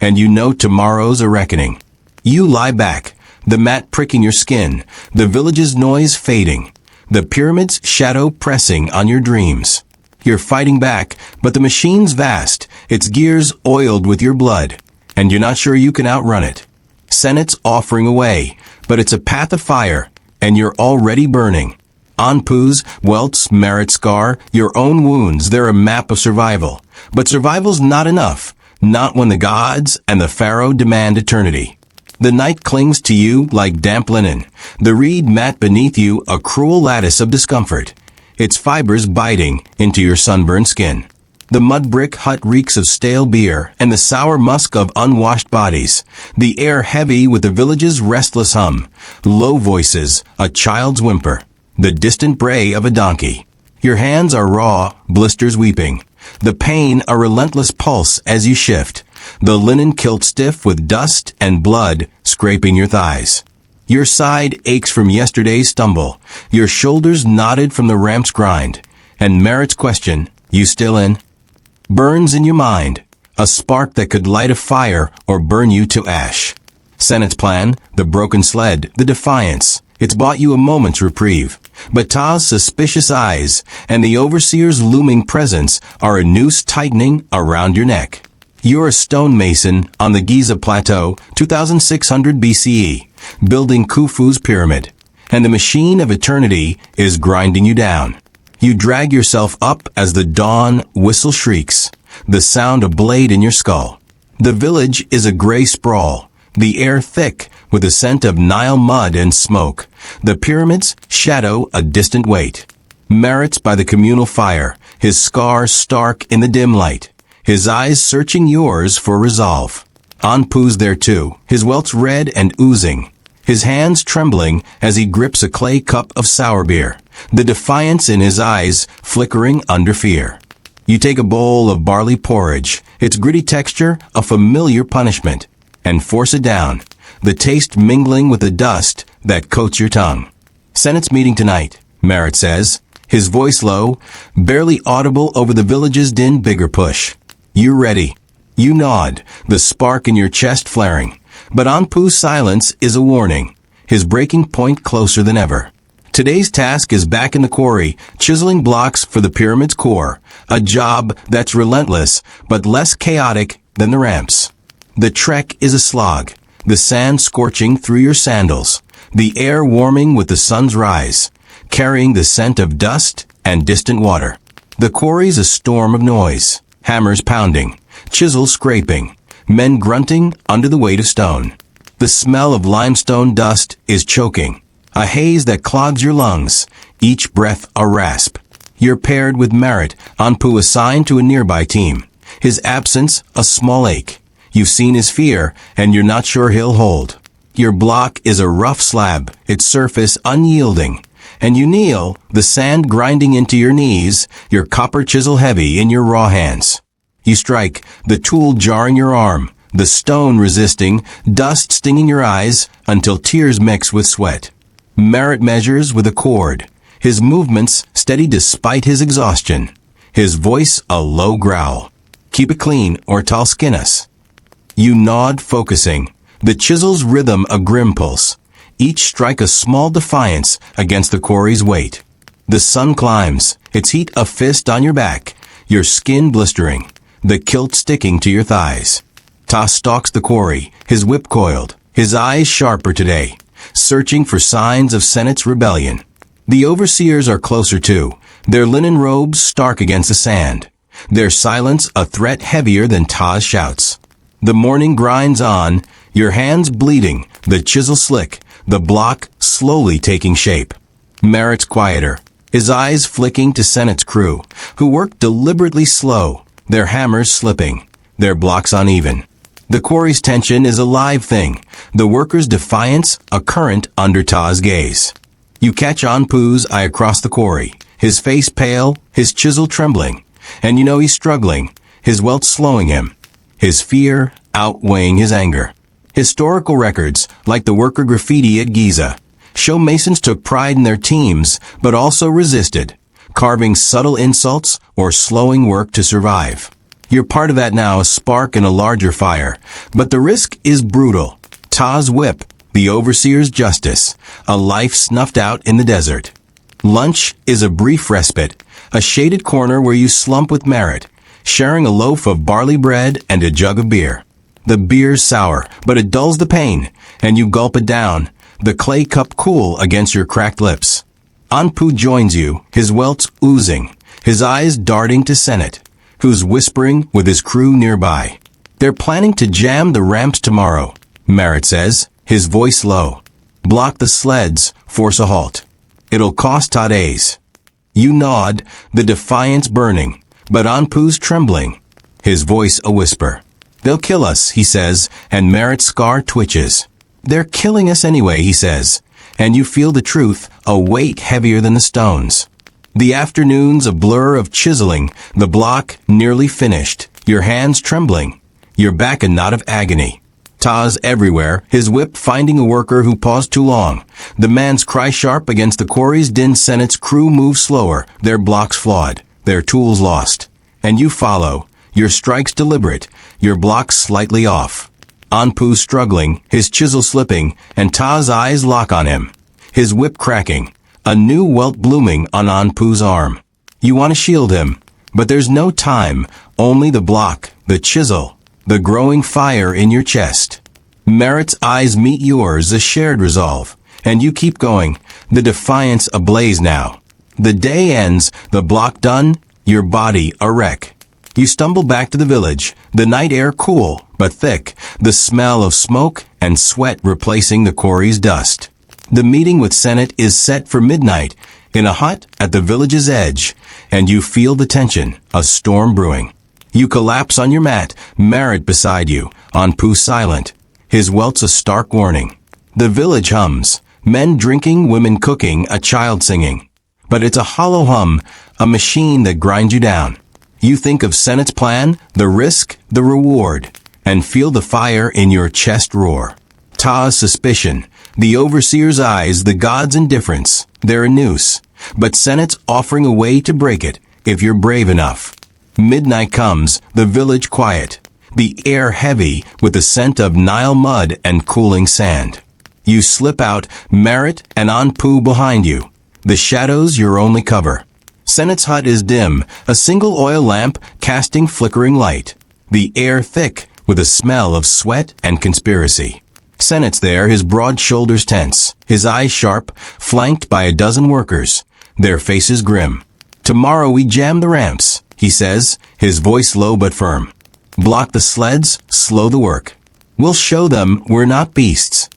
and you know tomorrow's a reckoning. You lie back, the mat pricking your skin, the village's noise fading, the pyramid's shadow pressing on your dreams. You're fighting back, but the machine's vast, its gears oiled with your blood, and you're not sure you can outrun it. Senate's offering away, but it's a path of fire, and you're already burning. Anpu's, welts, Merritt scar, your own wounds, they're a map of survival. But survival's not enough, not when the gods and the pharaoh demand eternity. The night clings to you like damp linen, the reed mat beneath you a cruel lattice of discomfort, its fibers biting into your sunburned skin. The mud brick hut reeks of stale beer and the sour musk of unwashed bodies, the air heavy with the village's restless hum, low voices, a child's whimper, the distant bray of a donkey. Your hands are raw, blisters weeping, the pain a relentless pulse as you shift, the linen kilt stiff with dust and blood scraping your thighs. Your side aches from yesterday's stumble, your shoulders knotted from the ramp's grind, and Merritt's question, you still in? Burns in your mind, a spark that could light a fire or burn you to ash. Senate's plan, the broken sled, the defiance, it's bought you a moment's reprieve. But Ta's suspicious eyes and the overseer's looming presence are a noose tightening around your neck. You're a stonemason on the Giza Plateau, 2600 BCE, building Khufu's pyramid, and the machine of eternity is grinding you down. You drag yourself up as the dawn whistle shrieks, the sound a blade in your skull. The village is a gray sprawl, the air thick with a scent of Nile mud and smoke. The pyramids shadow a distant weight. Merritt's by the communal fire, his scar stark in the dim light, his eyes searching yours for resolve. Anpu's there too, his welts red and oozing, his hands trembling as he grips a clay cup of sour beer, the defiance in his eyes flickering under fear. You take a bowl of barley porridge, its gritty texture a familiar punishment, and force it down, the taste mingling with the dust that coats your tongue. Senate's meeting tonight, Merritt says, his voice low, barely audible over the village's din bigger push. You ready? You nod, the spark in your chest flaring. But Anpu's silence is a warning, his breaking point closer than ever. Today's task is back in the quarry, chiseling blocks for the pyramid's core, a job that's relentless but less chaotic than the ramps. The trek is a slog, the sand scorching through your sandals, the air warming with the sun's rise, carrying the scent of dust and distant water. The quarry's a storm of noise, hammers pounding, chisels scraping, men grunting under the weight of stone. The smell of limestone dust is choking, a haze that clogs your lungs, each breath a rasp. You're paired with Merritt, Anpu assigned to a nearby team, his absence a small ache. You've seen his fear, and you're not sure he'll hold. Your block is a rough slab, its surface unyielding, and you kneel, the sand grinding into your knees, your copper chisel heavy in your raw hands. You strike, the tool jarring your arm, the stone resisting, dust stinging your eyes, until tears mix with sweat. Merritt measures with a cord, his movements steady despite his exhaustion, his voice a low growl. Keep it clean, or I'll skin us. You nod, focusing, the chisel's rhythm a grim pulse, each strike a small defiance against the quarry's weight. The sun climbs, its heat a fist on your back, your skin blistering, the kilt sticking to your thighs. Ta stalks the quarry, his whip coiled, his eyes sharper today, searching for signs of Senate's rebellion. The overseers are closer too, their linen robes stark against the sand, their silence a threat heavier than Ta's shouts. The morning grinds on, your hands bleeding, the chisel slick, the block slowly taking shape. Merritt's quieter, his eyes flicking to Senate's crew, who work deliberately slow, their hammers slipping, their blocks uneven. The quarry's tension is a live thing, the workers' defiance a current under Ta's gaze. You catch Anpu's eye across the quarry, his face pale, his chisel trembling, and you know he's struggling, his welts slowing him, his fear outweighing his anger. Historical records, like the worker graffiti at Giza, show masons took pride in their teams, but also resisted, carving subtle insults or slowing work to survive. You're part of that now, a spark in a larger fire, but the risk is brutal. Ta's whip, the overseer's justice, a life snuffed out in the desert. Lunch is a brief respite, a shaded corner where you slump with Merritt, sharing a loaf of barley bread and a jug of beer. The beer's sour, but it dulls the pain, and you gulp it down, the clay cup cool against your cracked lips. Anpu joins you, his welts oozing, his eyes darting to Senate, who's whispering with his crew nearby. They're planning to jam the ramps tomorrow, Merritt says, his voice low. Block the sleds, force a halt. It'll cost Ta days. You nod, the defiance burning, but Anpu's trembling, his voice a whisper. They'll kill us, he says, and Merritt's scar twitches. They're killing us anyway, he says, and you feel the truth, a weight heavier than the stones. The afternoon's a blur of chiseling, the block nearly finished, your hands trembling, your back a knot of agony. Ta's everywhere, his whip finding a worker who paused too long. The man's cry sharp against the quarry's din. Senate's crew move slower, their blocks flawed, their tools lost. And you follow, your strikes deliberate, your blocks slightly off. Anpu struggling, his chisel slipping, and Ta's eyes lock on him. His whip cracking, a new welt blooming on Anpu's arm. You want to shield him, but there's no time, only the block, the chisel, the growing fire in your chest. Merritt's eyes meet yours, a shared resolve. And you keep going, the defiance ablaze now. The day ends, the block done, your body a wreck. You stumble back to the village, the night air cool but thick, the smell of smoke and sweat replacing the quarry's dust. The meeting with Senate is set for midnight, in a hut at the village's edge, and you feel the tension, a storm brewing. You collapse on your mat, Merritt beside you, Anpu silent, his welts a stark warning. The village hums, men drinking, women cooking, a child singing. But it's a hollow hum, a machine that grinds you down. You think of Senate's plan, the risk, the reward, and feel the fire in your chest roar. Ta's suspicion, the overseer's eyes, the god's indifference, they're a noose. But Senate's offering a way to break it, if you're brave enough. Midnight comes, the village quiet, the air heavy with the scent of Nile mud and cooling sand. You slip out, Merritt and Anpu behind you. The shadows your only cover. Senate's hut is dim, a single oil lamp casting flickering light. The air thick with a smell of sweat and conspiracy. Senate's there, his broad shoulders tense, his eyes sharp, flanked by a dozen workers, their faces grim. Tomorrow we jam the ramps, he says, his voice low but firm. Block the sleds, slow the work. We'll show them we're not beasts.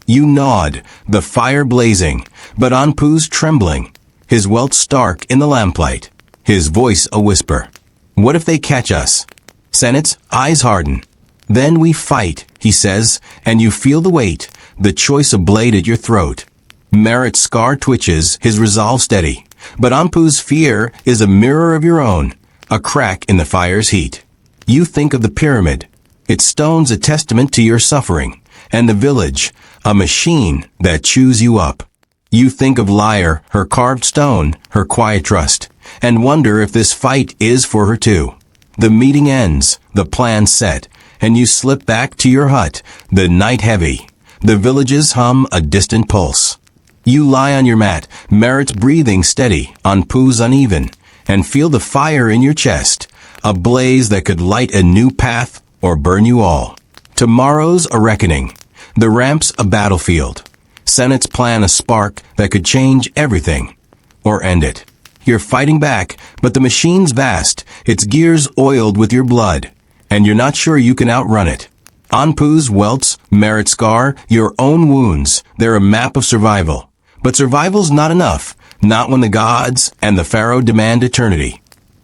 You nod, the fire blazing, but Anpu's trembling, his welt stark in the lamplight, his voice a whisper. What if they catch us? Senate's eyes harden. Then we fight, he says, and you feel the weight, the choice of blade at your throat. Merritt's scar twitches, his resolve steady, but Anpu's fear is a mirror of your own, a crack in the fire's heat. You think of the pyramid, its stones a testament to your suffering, and the village, a machine that chews you up. You think of Lyre, her carved stone, her quiet trust, and wonder if this fight is for her too. The meeting ends, the plan set, and you slip back to your hut, the night heavy. The villages hum a distant pulse. You lie on your mat, Merritt's breathing steady, Anpu's uneven, and feel the fire in your chest, a blaze that could light a new path or burn you all. Tomorrow's a reckoning. The ramp's a battlefield. Senate's plan a spark that could change everything, or end it. You're fighting back, but the machine's vast, its gears oiled with your blood, and you're not sure you can outrun it. Anpu's welts, Merritt's scar, your own wounds, they're a map of survival. But survival's not enough, not when the gods and the pharaoh demand eternity.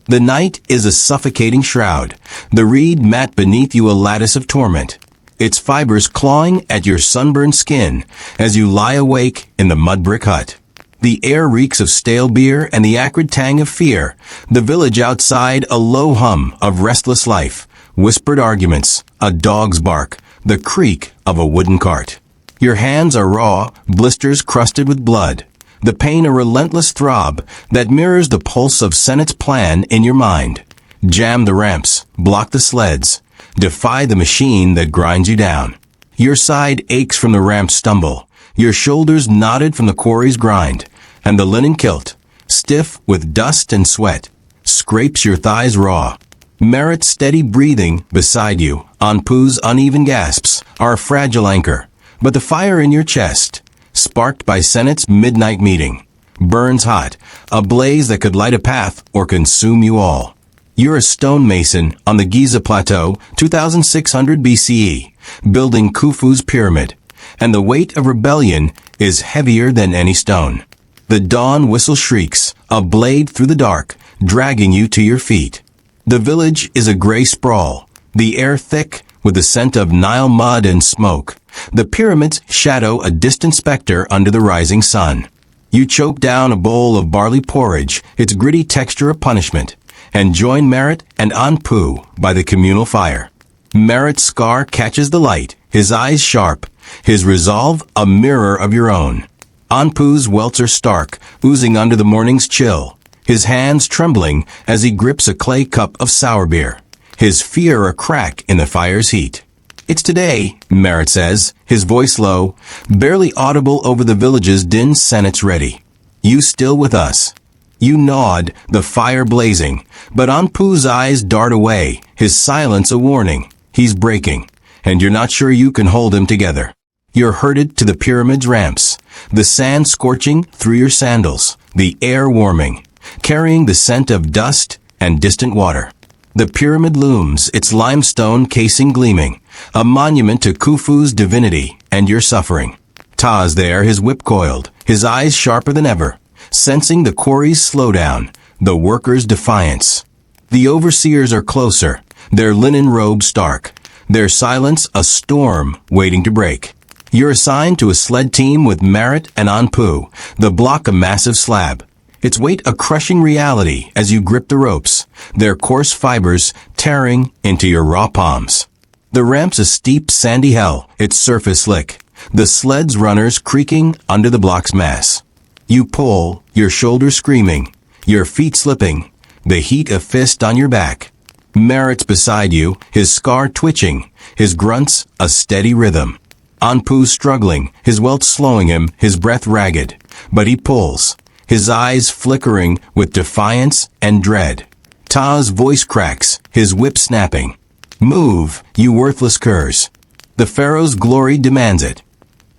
The night is a suffocating shroud, the reed mat beneath you a lattice of torment, its fibers clawing at your sunburned skin as you lie awake in the mud brick hut. The air reeks of stale beer and the acrid tang of fear. The village outside a low hum of restless life, whispered arguments, a dog's bark, the creak of a wooden cart. Your hands are raw, blisters crusted with blood. The pain a relentless throb that mirrors the pulse of Senate's plan in your mind. Jam the ramps, block the sleds, defy the machine that grinds you down. Your side aches from the ramp's stumble, your shoulders knotted from the quarry's grind, and the linen kilt, stiff with dust and sweat, scrapes your thighs raw. Merritt's steady breathing beside you, Anpu's uneven gasps, are a fragile anchor, but the fire in your chest, sparked by Senate's midnight meeting, burns hot, a blaze that could light a path or consume you all. You're a stonemason on the Giza Plateau, 2600 BCE, building Khufu's pyramid, and the weight of rebellion is heavier than any stone. The dawn whistle shrieks, a blade through the dark, dragging you to your feet. The village is a gray sprawl, the air thick with the scent of Nile mud and smoke. The pyramids shadow a distant specter under the rising sun. You choke down a bowl of barley porridge, its gritty texture a punishment, and join Merritt and Anpu by the communal fire. Merritt's scar catches the light, his eyes sharp, his resolve a mirror of your own. Anpu's welts are stark, oozing under the morning's chill, his hands trembling as he grips a clay cup of sour beer, his fear a crack in the fire's heat. It's today, Merritt says, his voice low, barely audible over the village's din. Senate's ready. You still with us? You nod, the fire blazing, but Anpu's eyes dart away, his silence a warning. He's breaking, and you're not sure you can hold him together. You're herded to the pyramid's ramps, the sand scorching through your sandals, the air warming, carrying the scent of dust and distant water. The pyramid looms, its limestone casing gleaming, a monument to Khufu's divinity and your suffering. Ta's there, his whip coiled, his eyes sharper than ever, sensing the quarry's slowdown, the workers' defiance. The overseers are closer, their linen robes stark, their silence a storm waiting to break. You're assigned to a sled team with Marit and Anpu, the block a massive slab. Its weight a crushing reality as you grip the ropes, their coarse fibers tearing into your raw palms. The ramp's a steep, sandy hell, its surface slick, the sled's runners creaking under the block's mass. You pull, your shoulders screaming, your feet slipping, the heat a fist on your back. Marit's beside you, his scar twitching, his grunts a steady rhythm. Anpu's struggling, his welts slowing him, his breath ragged, but he pulls, his eyes flickering with defiance and dread. Ta's voice cracks, his whip snapping. Move, you worthless curs. The Pharaoh's glory demands it.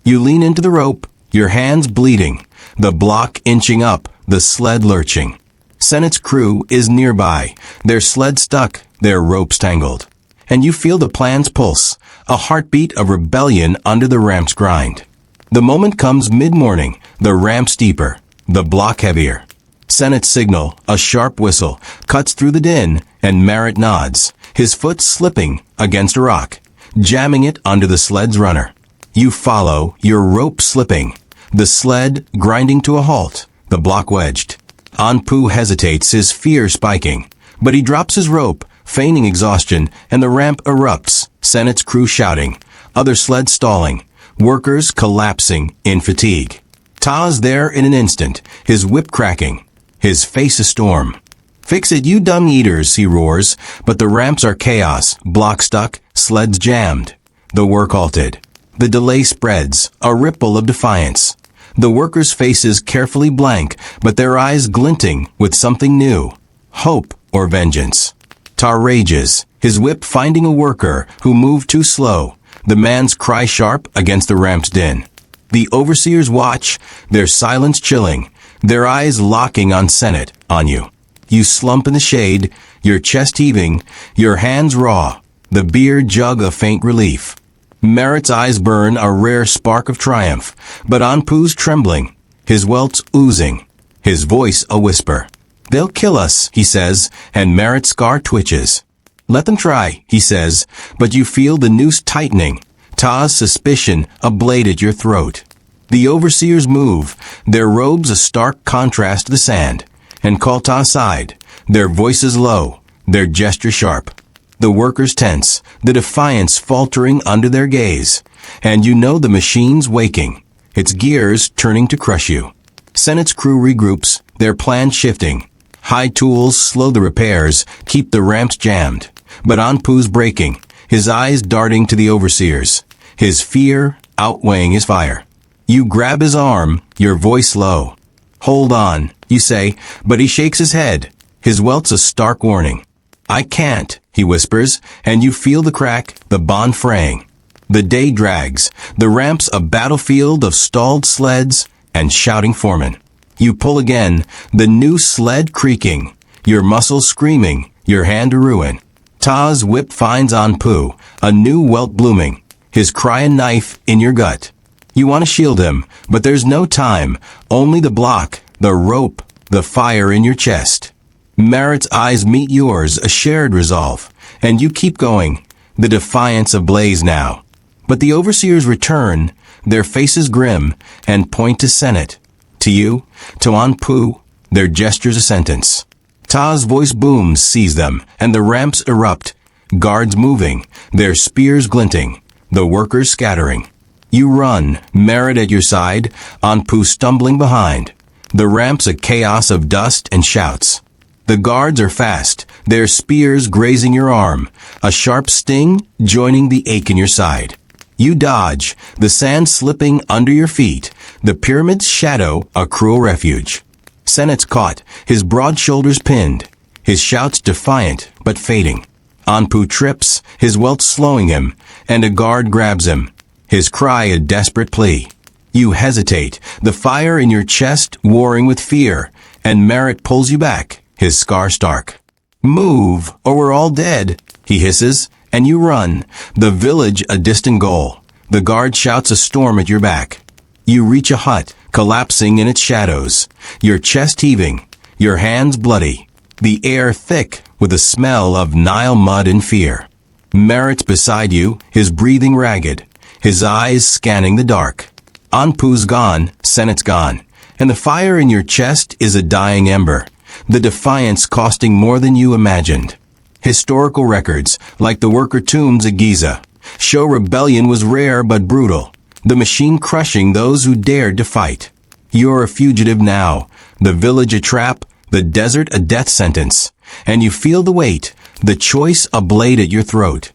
You lean into the rope, your hands bleeding, the block inching up, the sled lurching. Senna's crew is nearby, their sled stuck, their ropes tangled. And you feel the plan's pulse, a heartbeat of rebellion under the ramp's grind. The moment comes mid-morning, the ramp steeper, the block heavier. Senna's signal, a sharp whistle, cuts through the din, and Marit nods, his foot slipping against a rock, jamming it under the sled's runner. You follow, your rope slipping, the sled grinding to a halt, the block wedged. Anpu hesitates, his fear spiking, but he drops his rope, feigning exhaustion, and the ramp erupts, Senna's crew shouting, other sleds stalling, workers collapsing in fatigue. Ta's there in an instant, his whip cracking, his face a storm. Fix it, you dumb eaters, he roars, but the ramps are chaos, block stuck, sleds jammed. The work halted. The delay spreads, a ripple of defiance. The workers' faces carefully blank, but their eyes glinting with something new, hope or vengeance. Ta rages, his whip finding a worker who moved too slow, the man's cry sharp against the ramp's din. The overseers watch, their silence chilling, their eyes locking on Senate, on you. You slump in the shade, your chest heaving, your hands raw, the beer jug a faint relief. Marit's eyes burn a rare spark of triumph, but Anpu's trembling, his welts oozing, his voice a whisper. They'll kill us, he says, and Marit's scar twitches. Let them try, he says, but you feel the noose tightening, Ta's suspicion a blade at your throat. The overseers move, their robes a stark contrast to the sand, and call Ta aside, their voices low, their gesture sharp. The workers tense, the defiance faltering under their gaze, and you know the machine's waking, its gears turning to crush you. Senna's crew regroups, their plan shifting. High tools slow the repairs, keep the ramps jammed. But Anpu's breaking, his eyes darting to the overseers, his fear outweighing his fire. You grab his arm, your voice low. Hold on, you say, but he shakes his head, his welts a stark warning. I can't, he whispers, and you feel the crack, the bond fraying. The day drags, the ramp's a battlefield of stalled sleds and shouting foremen. You pull again, the new sled creaking, your muscles screaming, your hand a ruin. Ta's whip finds Anpu, a new welt blooming, his cry a knife in your gut. You want to shield him, but there's no time, only the block, the rope, the fire in your chest. Marit's eyes meet yours, a shared resolve, and you keep going, the defiance ablaze now. But the overseers return, their faces grim, and point to Senate. To you, to Anpu, their gestures a sentence. Ta's voice booms, sees them, and the ramps erupt, guards moving, their spears glinting, the workers scattering. You run, Marit at your side, Anpu stumbling behind. The ramp's a chaos of dust and shouts. The guards are fast, their spears grazing your arm, a sharp sting joining the ache in your side. You dodge, the sand slipping under your feet, the pyramid's shadow a cruel refuge. Senna's caught, his broad shoulders pinned, his shouts defiant but fading. Anpu trips, his welts slowing him, and a guard grabs him, his cry a desperate plea. You hesitate, the fire in your chest warring with fear, and Merit pulls you back, his scar stark. Move, or we're all dead, he hisses, and you run, the village a distant goal. The guard shouts a storm at your back. You reach a hut, collapsing in its shadows, your chest heaving, your hands bloody, the air thick with the smell of Nile mud and fear. Merit's beside you, his breathing ragged, his eyes scanning the dark. Anpu's gone, Senet's gone, and the fire in your chest is a dying ember, the defiance costing more than you imagined. Historical records, like the worker tombs at Giza, show rebellion was rare but brutal, the machine crushing those who dared to fight. You're a fugitive now, the village a trap, the desert a death sentence, and you feel the weight, the choice a blade at your throat.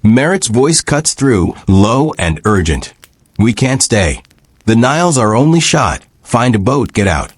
Merit's voice cuts through, low and urgent. We can't stay. The Nile's our only shot. Find a boat, get out.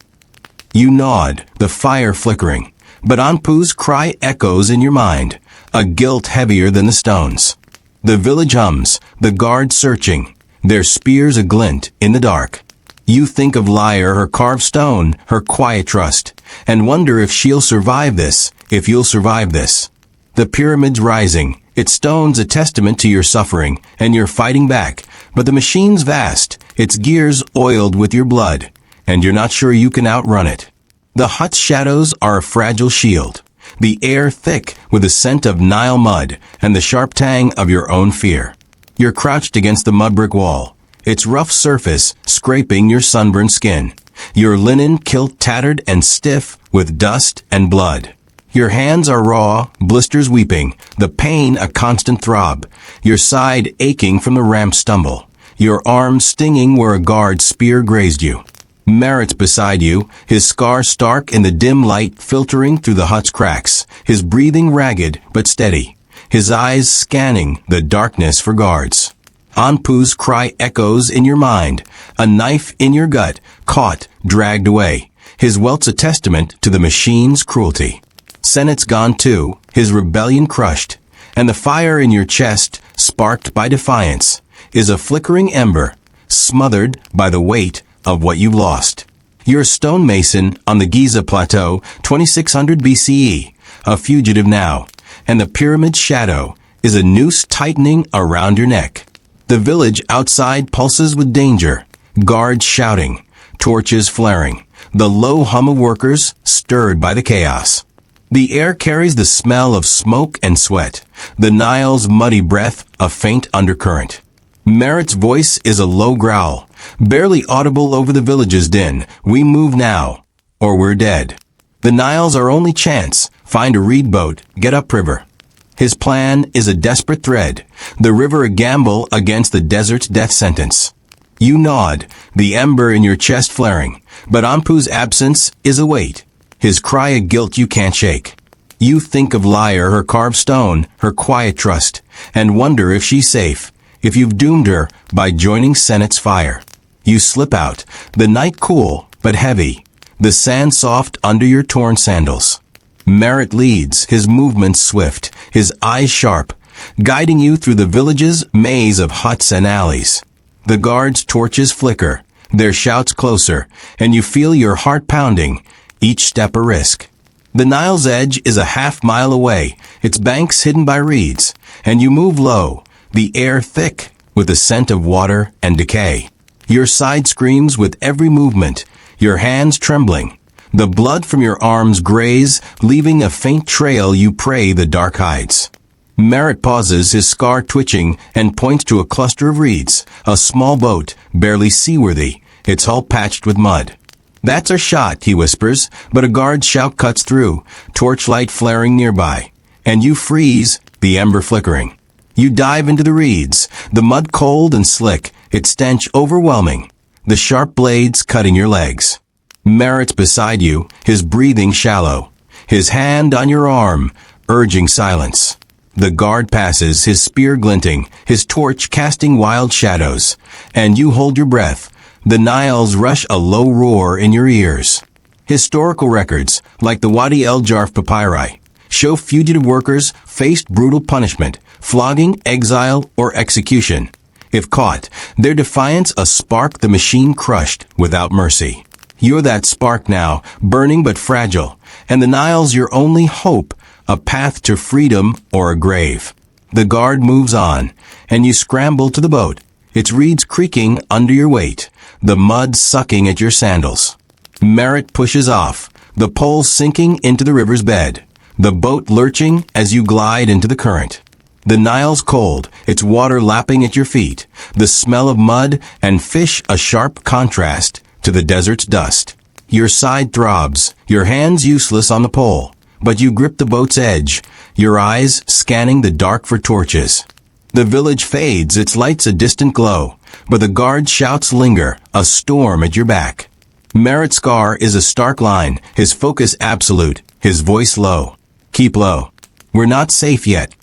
You nod, the fire flickering, but Anpu's cry echoes in your mind, a guilt heavier than the stones. The village hums, the guards searching, their spears aglint in the dark. You think of Lyre, her carved stone, her quiet trust, and wonder if she'll survive this, if you'll survive this. The pyramid's rising, its stone's a testament to your suffering, and you're fighting back, but the machine's vast, its gears oiled with your blood, and you're not sure you can outrun it. The hut's shadows are a fragile shield, the air thick with the scent of Nile mud and the sharp tang of your own fear. You're crouched against the mud brick wall, its rough surface scraping your sunburned skin, your linen kilt tattered and stiff with dust and blood. Your hands are raw, blisters weeping, the pain a constant throb, your side aching from the ramp's stumble, your arm stinging where a guard's spear grazed you. Merit's beside you, his scar stark in the dim light filtering through the hut's cracks, his breathing ragged but steady, his eyes scanning the darkness for guards. Anpu's cry echoes in your mind, a knife in your gut, caught, dragged away, his welts a testament to the machine's cruelty. Senet's gone too, his rebellion crushed, and the fire in your chest, sparked by defiance, is a flickering ember, smothered by the weight of what you've lost. You're a stonemason on the Giza Plateau, 2600 BCE, a fugitive now, and the pyramid's shadow is a noose tightening around your neck. The village outside pulses with danger, guards shouting, torches flaring, the low hum of workers stirred by the chaos. The air carries the smell of smoke and sweat, the Nile's muddy breath a faint undercurrent. Merit's voice is a low growl, barely audible over the village's din. We move now, or we're dead. The Nile's our only chance. Find a reed boat, get upriver. His plan is a desperate thread, the river a gamble against the desert's death sentence. You nod, the ember in your chest flaring, but Anpu's absence is a weight, his cry a guilt you can't shake. You think of Lyre, her carved stone, her quiet trust, and wonder if she's safe, if you've doomed her by joining Senet's fire. You slip out, the night cool but heavy, the sand soft under your torn sandals. Merit leads, his movements swift, his eyes sharp, guiding you through the village's maze of huts and alleys. The guards' torches flicker, their shouts closer, and you feel your heart pounding, each step a risk. The Nile's edge is a half-mile away, its banks hidden by reeds, and you move low, the air thick with the scent of water and decay. Your side screams with every movement, your hands trembling. The blood from your arms graze, leaving a faint trail you pray the dark hides. Merit pauses, his scar twitching, and points to a cluster of reeds, a small boat, barely seaworthy, its hull patched with mud. That's our shot, he whispers, but a guard's shout cuts through, torchlight flaring nearby, and you freeze, the ember flickering. You dive into the reeds, the mud cold and slick, its stench overwhelming, the sharp blades cutting your legs. Merit's beside you, his breathing shallow, his hand on your arm, urging silence. The guard passes, his spear glinting, his torch casting wild shadows, and you hold your breath. The Niles rush a low roar in your ears. Historical records, like the Wadi El Jarf papyri, show fugitive workers faced brutal punishment, flogging, exile, or execution. If caught, their defiance a spark the machine crushed without mercy. You're that spark now, burning but fragile, and the Nile's your only hope, a path to freedom or a grave. The guard moves on, and you scramble to the boat, its reeds creaking under your weight, the mud sucking at your sandals. Merritt pushes off, the pole sinking into the river's bed, the boat lurching as you glide into the current. The Nile's cold, its water lapping at your feet, the smell of mud and fish a sharp contrast to the desert's dust. Your side throbs, your hands useless on the pole, but you grip the boat's edge, your eyes scanning the dark for torches. The village fades, its lights a distant glow, but the guard's shouts linger, a storm at your back. Merritt's scar is a stark line, his focus absolute, his voice low. Keep low. We're not safe yet.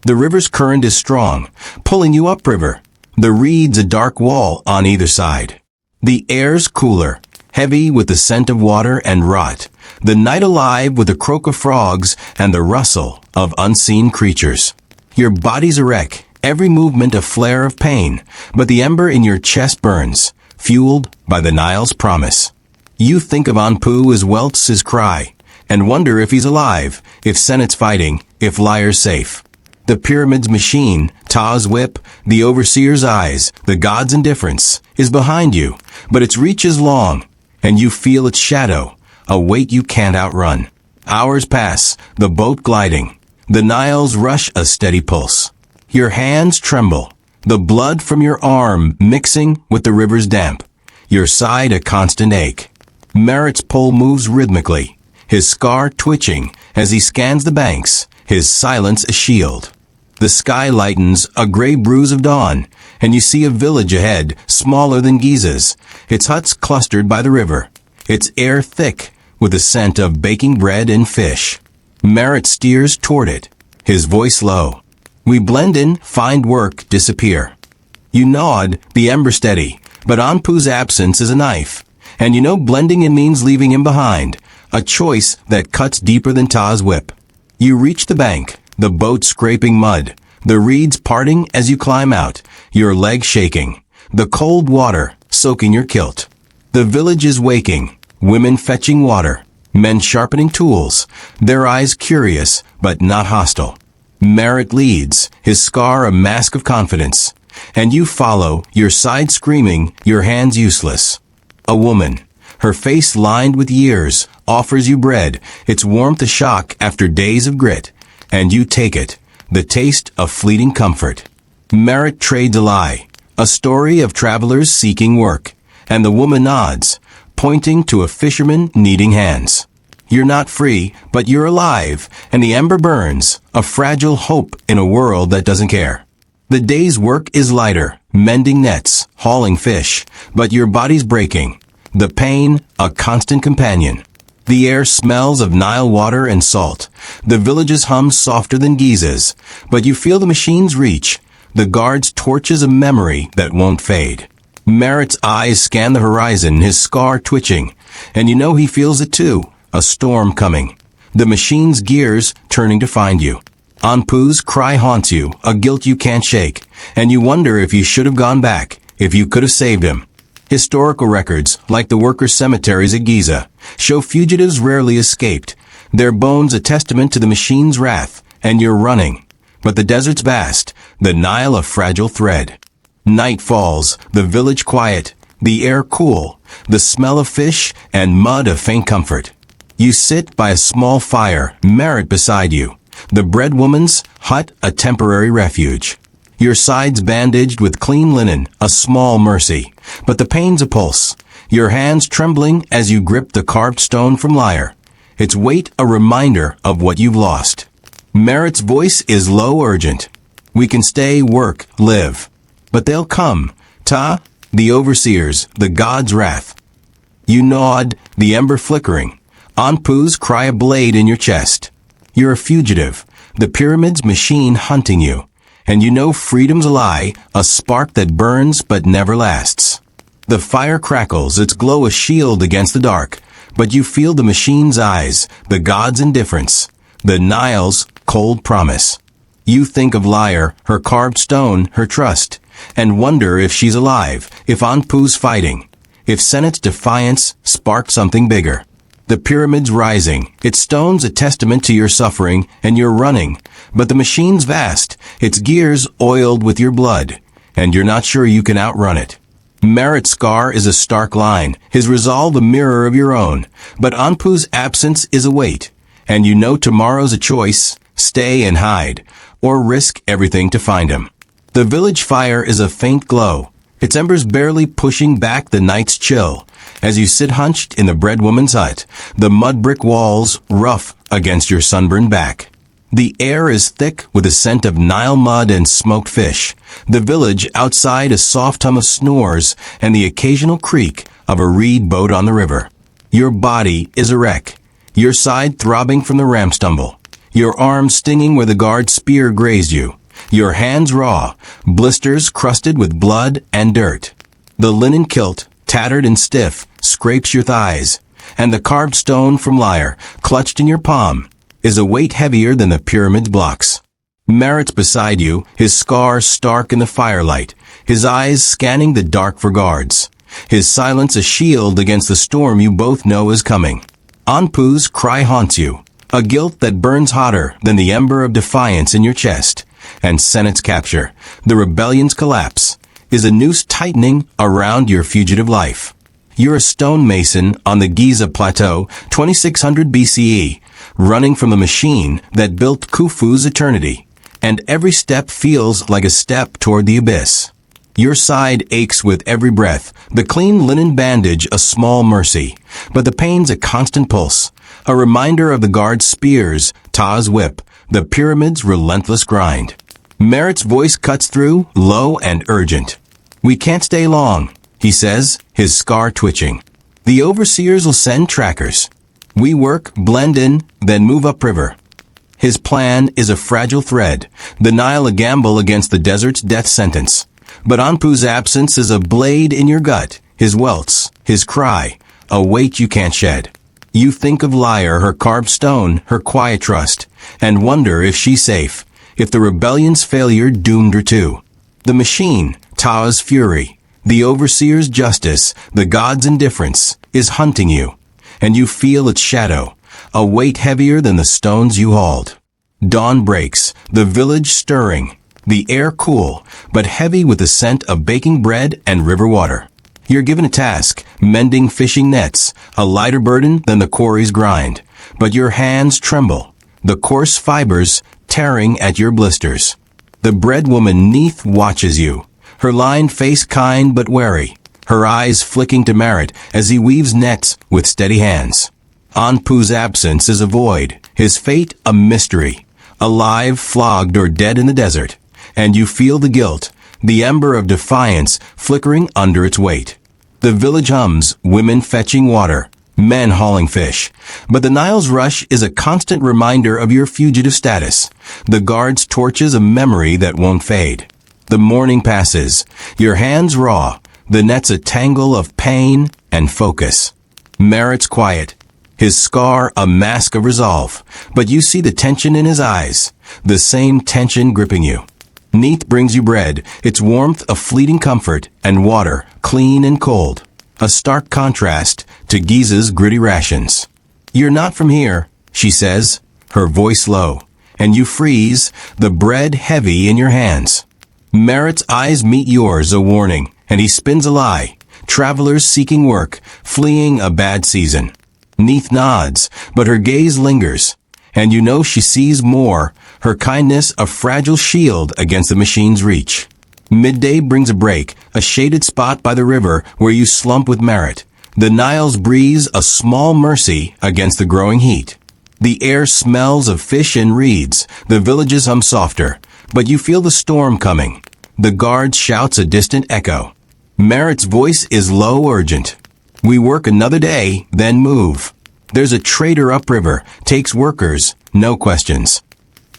The river's current is strong, pulling you upriver. The reeds a dark wall on either side. The air's cooler, heavy with the scent of water and rot. The night alive with the croak of frogs and the rustle of unseen creatures. Your body's a wreck, every movement a flare of pain, but the ember in your chest burns, fueled by the Nile's promise. You think of Anpu as Weltz's cry, and wonder if he's alive, if Senate's fighting, if Lyre's safe. The pyramid's machine, Ta's whip, the overseer's eyes, the god's indifference, is behind you, but its reach is long, and you feel its shadow, a weight you can't outrun. Hours pass, the boat gliding. The Nile's rush a steady pulse. Your hands tremble, the blood from your arm mixing with the river's damp. Your side a constant ache. Merritt's pole moves rhythmically, his scar twitching as he scans the banks, his silence a shield. The sky lightens, a gray bruise of dawn, and you see a village ahead, smaller than Giza's, its huts clustered by the river, its air thick with the scent of baking bread and fish. Merritt steers toward it, his voice low. We blend in, find work, disappear. You nod, the ember steady, but Anpu's absence is a knife, and you know blending in means leaving him behind, a choice that cuts deeper than Ta's whip. You reach the bank, the boat scraping mud, the reeds parting as you climb out, your legs shaking, the cold water soaking your kilt. The village is waking, women fetching water, men sharpening tools, their eyes curious but not hostile. Merritt leads, his scar a mask of confidence, and you follow, your side screaming, your hands useless. A woman, her face lined with years, offers you bread, its warmth a shock after days of grit, and you take it, the taste of fleeting comfort. Merritt trades a lie, a story of travelers seeking work, and the woman nods, pointing to a fisherman needing hands. You're not free, but you're alive, and the ember burns, a fragile hope in a world that doesn't care. The day's work is lighter, mending nets, hauling fish, but your body's breaking, the pain a constant companion. The air smells of Nile water and salt. The village's hum softer than Giza's, but you feel the machine's reach, the guard's torches a memory that won't fade. Merritt's eyes scan the horizon, his scar twitching, and you know he feels it too, a storm coming. The machine's gears turning to find you. Anpu's cry haunts you, a guilt you can't shake, and you wonder if you should have gone back, if you could have saved him. Historical records, like the workers' cemeteries at Giza, show fugitives rarely escaped, their bones a testament to the machine's wrath, and you're running. But the desert's vast, the Nile a fragile thread. Night falls, the village quiet, the air cool, the smell of fish and mud a faint comfort. You sit by a small fire, Merritt beside you, the bread woman's hut a temporary refuge. Your sides bandaged with clean linen, a small mercy, but the pain's a pulse, your hands trembling as you grip the carved stone from Lyre, its weight a reminder of what you've lost. Merritt's voice is low urgent. We can stay, work, live. But they'll come, Ta, the overseers, the god's wrath. You nod, the ember flickering, Anpu's cry a blade in your chest. You're a fugitive, the pyramid's machine hunting you. And you know freedom's a lie, a spark that burns but never lasts. The fire crackles, its glow a shield against the dark, but you feel the machine's eyes, the god's indifference, the Nile's cold promise. You think of Lyre, her carved stone, her trust, and wonder if she's alive, if Anpu's fighting, if Senet's defiance sparked something bigger. The pyramid's rising, its stone's a testament to your suffering, and you're running, but the machine's vast, its gears oiled with your blood, and you're not sure you can outrun it. Merit's scar is a stark line, his resolve a mirror of your own, but Anpu's absence is a weight, and you know tomorrow's a choice, stay and hide, or risk everything to find him. The village fire is a faint glow, its embers barely pushing back the night's chill, as you sit hunched in the bread woman's hut, the mud brick walls rough against your sunburned back. The air is thick with the scent of Nile mud and smoked fish, the village outside a soft hum of snores and the occasional creak of a reed boat on the river. Your body is a wreck, your side throbbing from the ram stumble, your arm stinging where the guard's spear grazed you, your hands raw, blisters crusted with blood and dirt. The linen kilt, tattered and stiff, scrapes your thighs, and the carved stone from Lyre, clutched in your palm, is a weight heavier than the pyramid's blocks. Merit's beside you, his scar stark in the firelight, his eyes scanning the dark for guards, his silence a shield against the storm you both know is coming. Anpu's cry haunts you, a guilt that burns hotter than the ember of defiance in your chest, and Senet's capture, the rebellion's collapse, is a noose tightening around your fugitive life. You're a stonemason on the Giza Plateau, 2600 BCE, running from the machine that built Khufu's eternity, and every step feels like a step toward the abyss. Your side aches with every breath, the clean linen bandage a small mercy, but the pain's a constant pulse, a reminder of the guard's spears, Ta's whip, the pyramid's relentless grind. Merit's voice cuts through, low and urgent. "We can't stay long," he says, his scar twitching. "The overseers will send trackers. We work, blend in, then move upriver." His plan is a fragile thread, the Nile a gamble against the desert's death sentence. But Anpu's absence is a blade in your gut, his welts, his cry, a weight you can't shed. You think of Lyre, her carved stone, her quiet trust, and wonder if she's safe, if the rebellion's failure doomed her to. The machine, Ta's fury, the overseer's justice, the god's indifference, is hunting you, and you feel its shadow, a weight heavier than the stones you hauled. Dawn breaks, the village stirring, the air cool, but heavy with the scent of baking bread and river water. You're given a task, mending fishing nets, a lighter burden than the quarry's grind, but your hands tremble, the coarse fibers tearing at your blisters. The bread woman Neath watches you, her lined face kind but wary, her eyes flicking to Merit as he weaves nets with steady hands. Anpu's absence is a void, his fate a mystery, alive, flogged, or dead in the desert, and you feel the guilt, the ember of defiance flickering under its weight. The village hums, women fetching water, men hauling fish, but the Nile's rush is a constant reminder of your fugitive status, the guard's torches a memory that won't fade. The morning passes, your hands raw, the net's a tangle of pain and focus. Merit's quiet, his scar a mask of resolve, but you see the tension in his eyes, the same tension gripping you. Neath brings you bread, its warmth a fleeting comfort, and water, clean and cold, a stark contrast to Giza's gritty rations. "You're not from here," she says, her voice low, and you freeze, the bread heavy in your hands. Merit's eyes meet yours, a warning, and he spins a lie, travelers seeking work, fleeing a bad season. Neath nods, but her gaze lingers, and you know she sees more, her kindness a fragile shield against the machine's reach. Midday brings a break, a shaded spot by the river where you slump with Merit. The Nile's breeze a small mercy against the growing heat. The air smells of fish and reeds, the villages hum softer, but you feel the storm coming. The guard shouts a distant echo. Merit's voice is low, urgent. "We work another day, then move. There's a trader upriver, takes workers, no questions."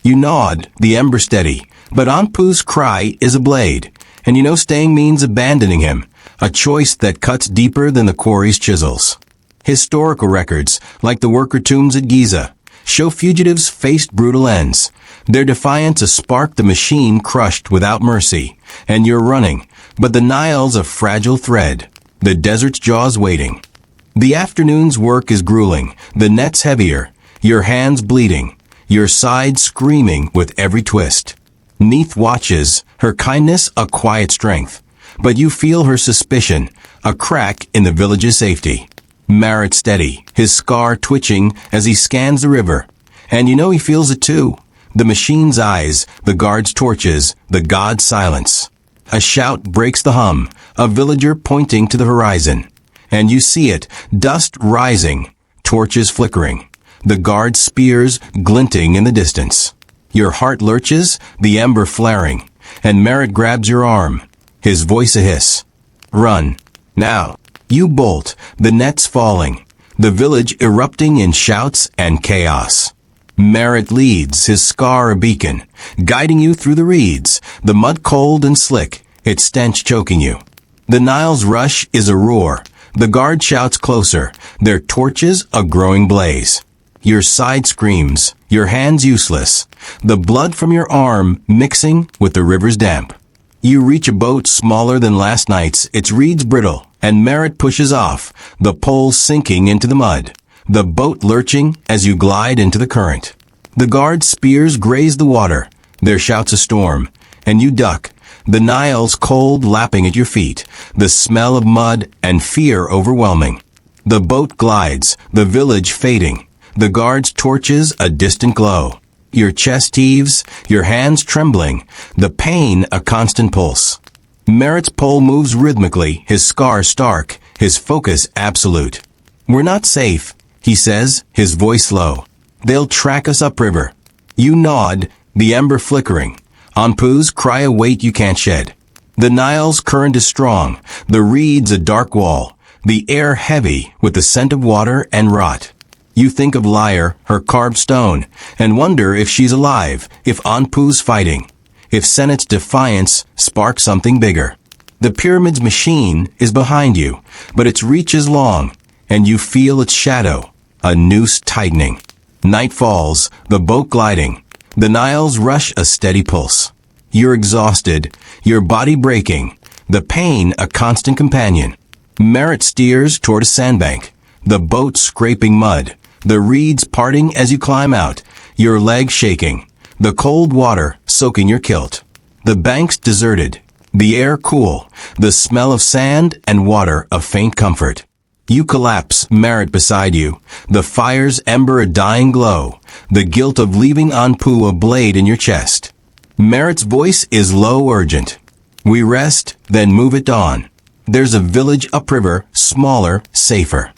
You nod, the ember steady, but Anpu's cry is a blade, and you know staying means abandoning him, a choice that cuts deeper than the quarry's chisels. Historical records, like the worker tombs at Giza, show fugitives faced brutal ends. Their defiance a spark the machine crushed without mercy. And you're running, but the Nile's a fragile thread. The desert's jaws waiting. The afternoon's work is grueling, the net's heavier, your hands bleeding, your side screaming with every twist. Neath watches, her kindness a quiet strength. But you feel her suspicion, a crack in the village's safety. Merritt steady, his scar twitching as he scans the river. And you know he feels it too. The machine's eyes, the guard's torches, the god's silence. A shout breaks the hum, a villager pointing to the horizon. And you see it, dust rising, torches flickering. The guard's spears glinting in the distance. Your heart lurches, the ember flaring. And Merritt grabs your arm, his voice a hiss. Run. Now. You bolt, the net's falling. The village erupting in shouts and chaos. Merritt leads, his scar a beacon, guiding you through the reeds, the mud cold and slick, its stench choking you. The Nile's rush is a roar. The guard shouts closer, their torches a growing blaze. Your side screams, your hands useless, the blood from your arm mixing with the river's damp. You reach a boat smaller than last night's, its reeds brittle, and Merritt pushes off, the pole sinking into the mud, the boat lurching as you glide into the current. The guard's spears graze the water, their shouts a storm, and you duck, the Nile's cold lapping at your feet, the smell of mud and fear overwhelming. The boat glides, the village fading, the guard's torches a distant glow. Your chest heaves, your hands trembling, the pain a constant pulse. Merritt's pole moves rhythmically, his scar stark, his focus absolute. We're not safe, he says, his voice low. They'll track us upriver. You nod, the ember flickering. Anpu's cry a weight you can't shed. The Nile's current is strong, the reeds a dark wall, the air heavy with the scent of water and rot. You think of Lyre, her carved stone, and wonder if she's alive, if Anpu's fighting, if Senna's defiance sparks something bigger. The pyramid's machine is behind you, but its reach is long, and you feel its shadow, a noose tightening. Night falls, the boat gliding, the Nile's rush a steady pulse. You're exhausted, your body breaking, the pain a constant companion. Merritt steers toward a sandbank, the boat scraping mud, the reeds parting as you climb out, your legs shaking, the cold water soaking your kilt. The bank's deserted, the air cool, the smell of sand and water a faint comfort. You collapse, Merritt beside you, the fire's ember a dying glow, the guilt of leaving Anpu a blade in your chest. Merritt's voice is low urgent. We rest, then move at dawn. There's a village upriver, smaller, safer.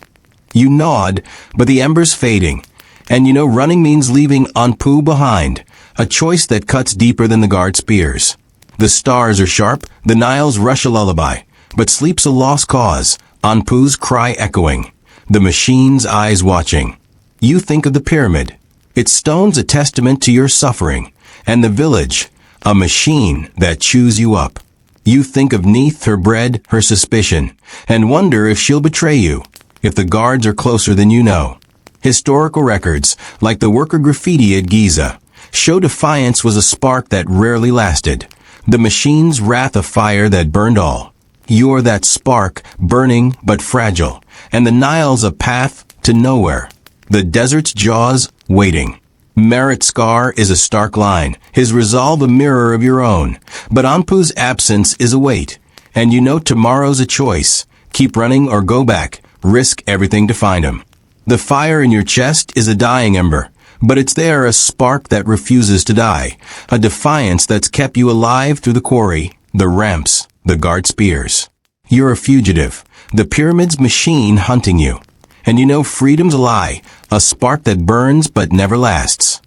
You nod, but the ember's fading, and you know running means leaving Anpu behind, a choice that cuts deeper than the guard spears. The stars are sharp, the Nile's rush a lullaby, but sleep's a lost cause, Anpu's cry echoing, the machine's eyes watching. You think of the pyramid. Its stone's a testament to your suffering, and the village, a machine that chews you up. You think of Neath, her bread, her suspicion, and wonder if she'll betray you, if the guards are closer than you know. Historical records, like the worker graffiti at Giza, show defiance was a spark that rarely lasted, the machine's wrath a fire that burned all. You're that spark, burning but fragile, and the Nile's a path to nowhere, the desert's jaws waiting. Merritt's scar is a stark line, his resolve a mirror of your own, but Anpu's absence is a weight, and you know tomorrow's a choice. Keep running or go back, risk everything to find him. The fire in your chest is a dying ember, but it's there a spark that refuses to die, a defiance that's kept you alive through the quarry, the ramps, the guard spears. You're a fugitive, the pyramid's machine hunting you. And you know freedom's a lie, a spark that burns but never lasts.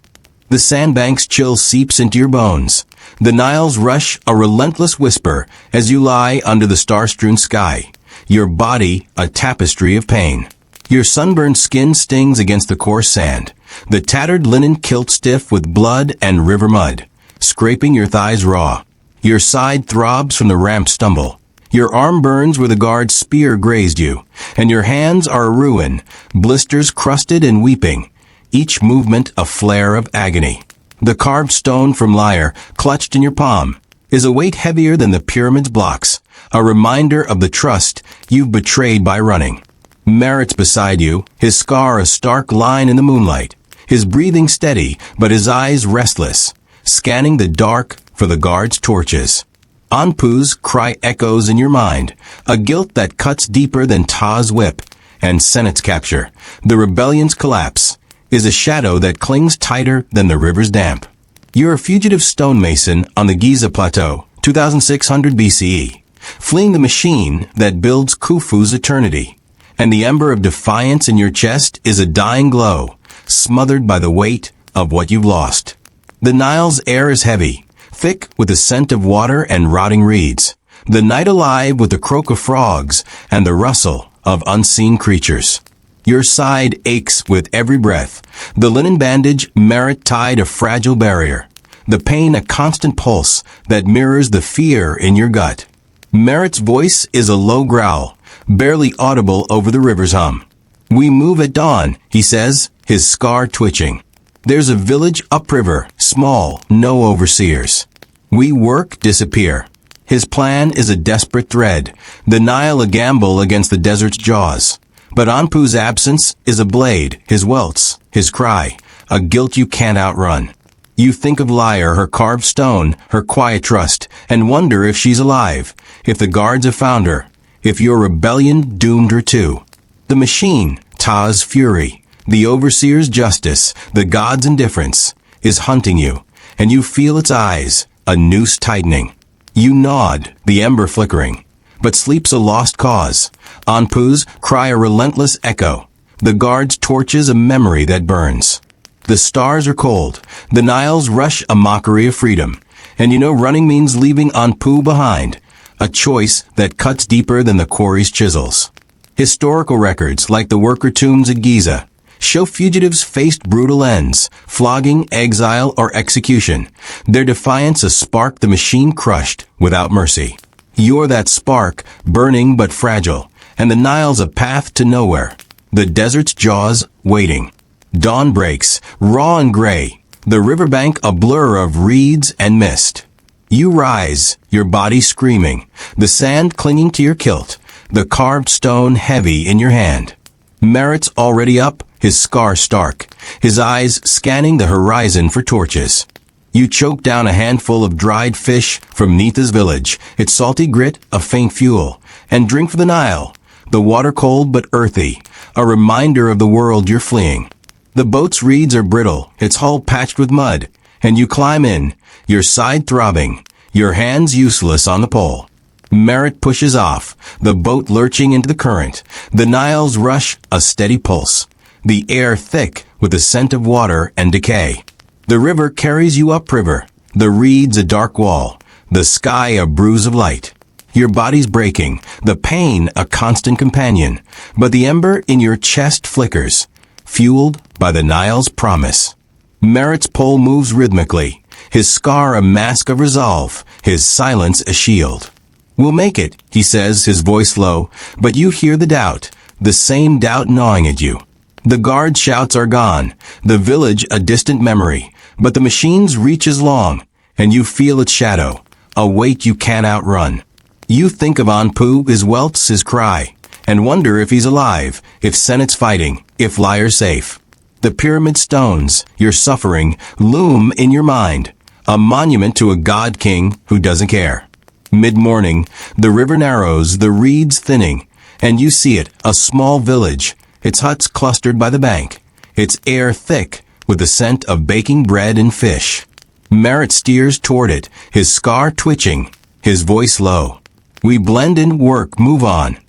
The sandbank's chill seeps into your bones. The Nile's rush a relentless whisper as you lie under the star-strewn sky. Your body a tapestry of pain. Your sunburned skin stings against the coarse sand. The tattered linen kilt stiff with blood and river mud, scraping your thighs raw. Your side throbs from the ramp stumble. Your arm burns where the guard's spear grazed you, and your hands are a ruin, blisters crusted and weeping. each movement a flare of agony. The carved stone from Lyre, clutched in your palm, is a weight heavier than the pyramid's blocks, a reminder of the trust you've betrayed by running. Merritt's beside you, his scar a stark line in the moonlight, his breathing steady, but his eyes restless, scanning the dark for the guards' torches. Anpu's cry echoes in your mind, a guilt that cuts deeper than Ta's whip, and Senate's capture, the rebellion's collapse, is a shadow that clings tighter than the river's damp. You're a fugitive stonemason on the Giza Plateau, 2600 BCE, fleeing the machine that builds Khufu's eternity. And the ember of defiance in your chest is a dying glow, smothered by the weight of what you've lost. The Nile's air is heavy, thick with the scent of water and rotting reeds, the night alive with the croak of frogs and the rustle of unseen creatures. Your side aches with every breath, the linen bandage Merritt tied a fragile barrier, the pain a constant pulse that mirrors the fear in your gut. Merritt's voice is a low growl, barely audible over the river's hum. We move at dawn, he says, his scar twitching. There's a village upriver, small, no overseers. We work, disappear. His plan is a desperate thread, the Nile a gamble against the desert's jaws. But Anpu's absence is a blade, his welts, his cry, a guilt you can't outrun. You think of Lyre, her carved stone, her quiet trust, and wonder if she's alive, if the guards have found her, if your rebellion doomed her too. The machine, Ta's fury, the overseer's justice, the god's indifference, is hunting you, and you feel its eyes, a noose tightening. You nod, the ember flickering, but sleep's a lost cause. Anpu's cry a relentless echo, the guard's torches a memory that burns. The stars are cold, the Nile's rush a mockery of freedom, and you know running means leaving Anpu behind, a choice that cuts deeper than the quarry's chisels. Historical records, like the worker tombs at Giza, show fugitives faced brutal ends, flogging, exile, or execution, their defiance a spark the machine crushed without mercy. You're that spark, burning but fragile, and the Nile's a path to nowhere, the desert's jaws waiting. Dawn breaks, raw and gray, the riverbank a blur of reeds and mist. You rise, your body screaming, the sand clinging to your kilt, the carved stone heavy in your hand. Merritt's already up, his scar stark, his eyes scanning the horizon for torches. You choke down a handful of dried fish from Neetha's village, its salty grit a faint fuel, and drink for the Nile, the water cold but earthy, a reminder of the world you're fleeing. The boat's reeds are brittle, its hull patched with mud, and you climb in, your side throbbing, your hands useless on the pole. Merritt pushes off, the boat lurching into the current, the Nile's rush a steady pulse, the air thick with the scent of water and decay. The river carries you upriver, the reeds a dark wall, the sky a bruise of light. Your body's breaking, the pain a constant companion, but the ember in your chest flickers, fueled by the Nile's promise. Merritt's pole moves rhythmically, his scar a mask of resolve, his silence a shield. We'll make it, he says, his voice low, but you hear the doubt, the same doubt gnawing at you. The guard shouts are gone, the village a distant memory, but the machine's reach is long, and you feel its shadow, a weight you can't outrun. You think of Anpu, his welts, his cry, and wonder if he's alive, if Senate's fighting, if Lyre's safe. The pyramid stones, your suffering, loom in your mind, a monument to a god-king who doesn't care. Mid-morning, the river narrows, the reeds thinning, and you see it, a small village, its huts clustered by the bank, its air thick with the scent of baking bread and fish. Merritt steers toward it, his scar twitching, his voice low. We blend in, work, move on.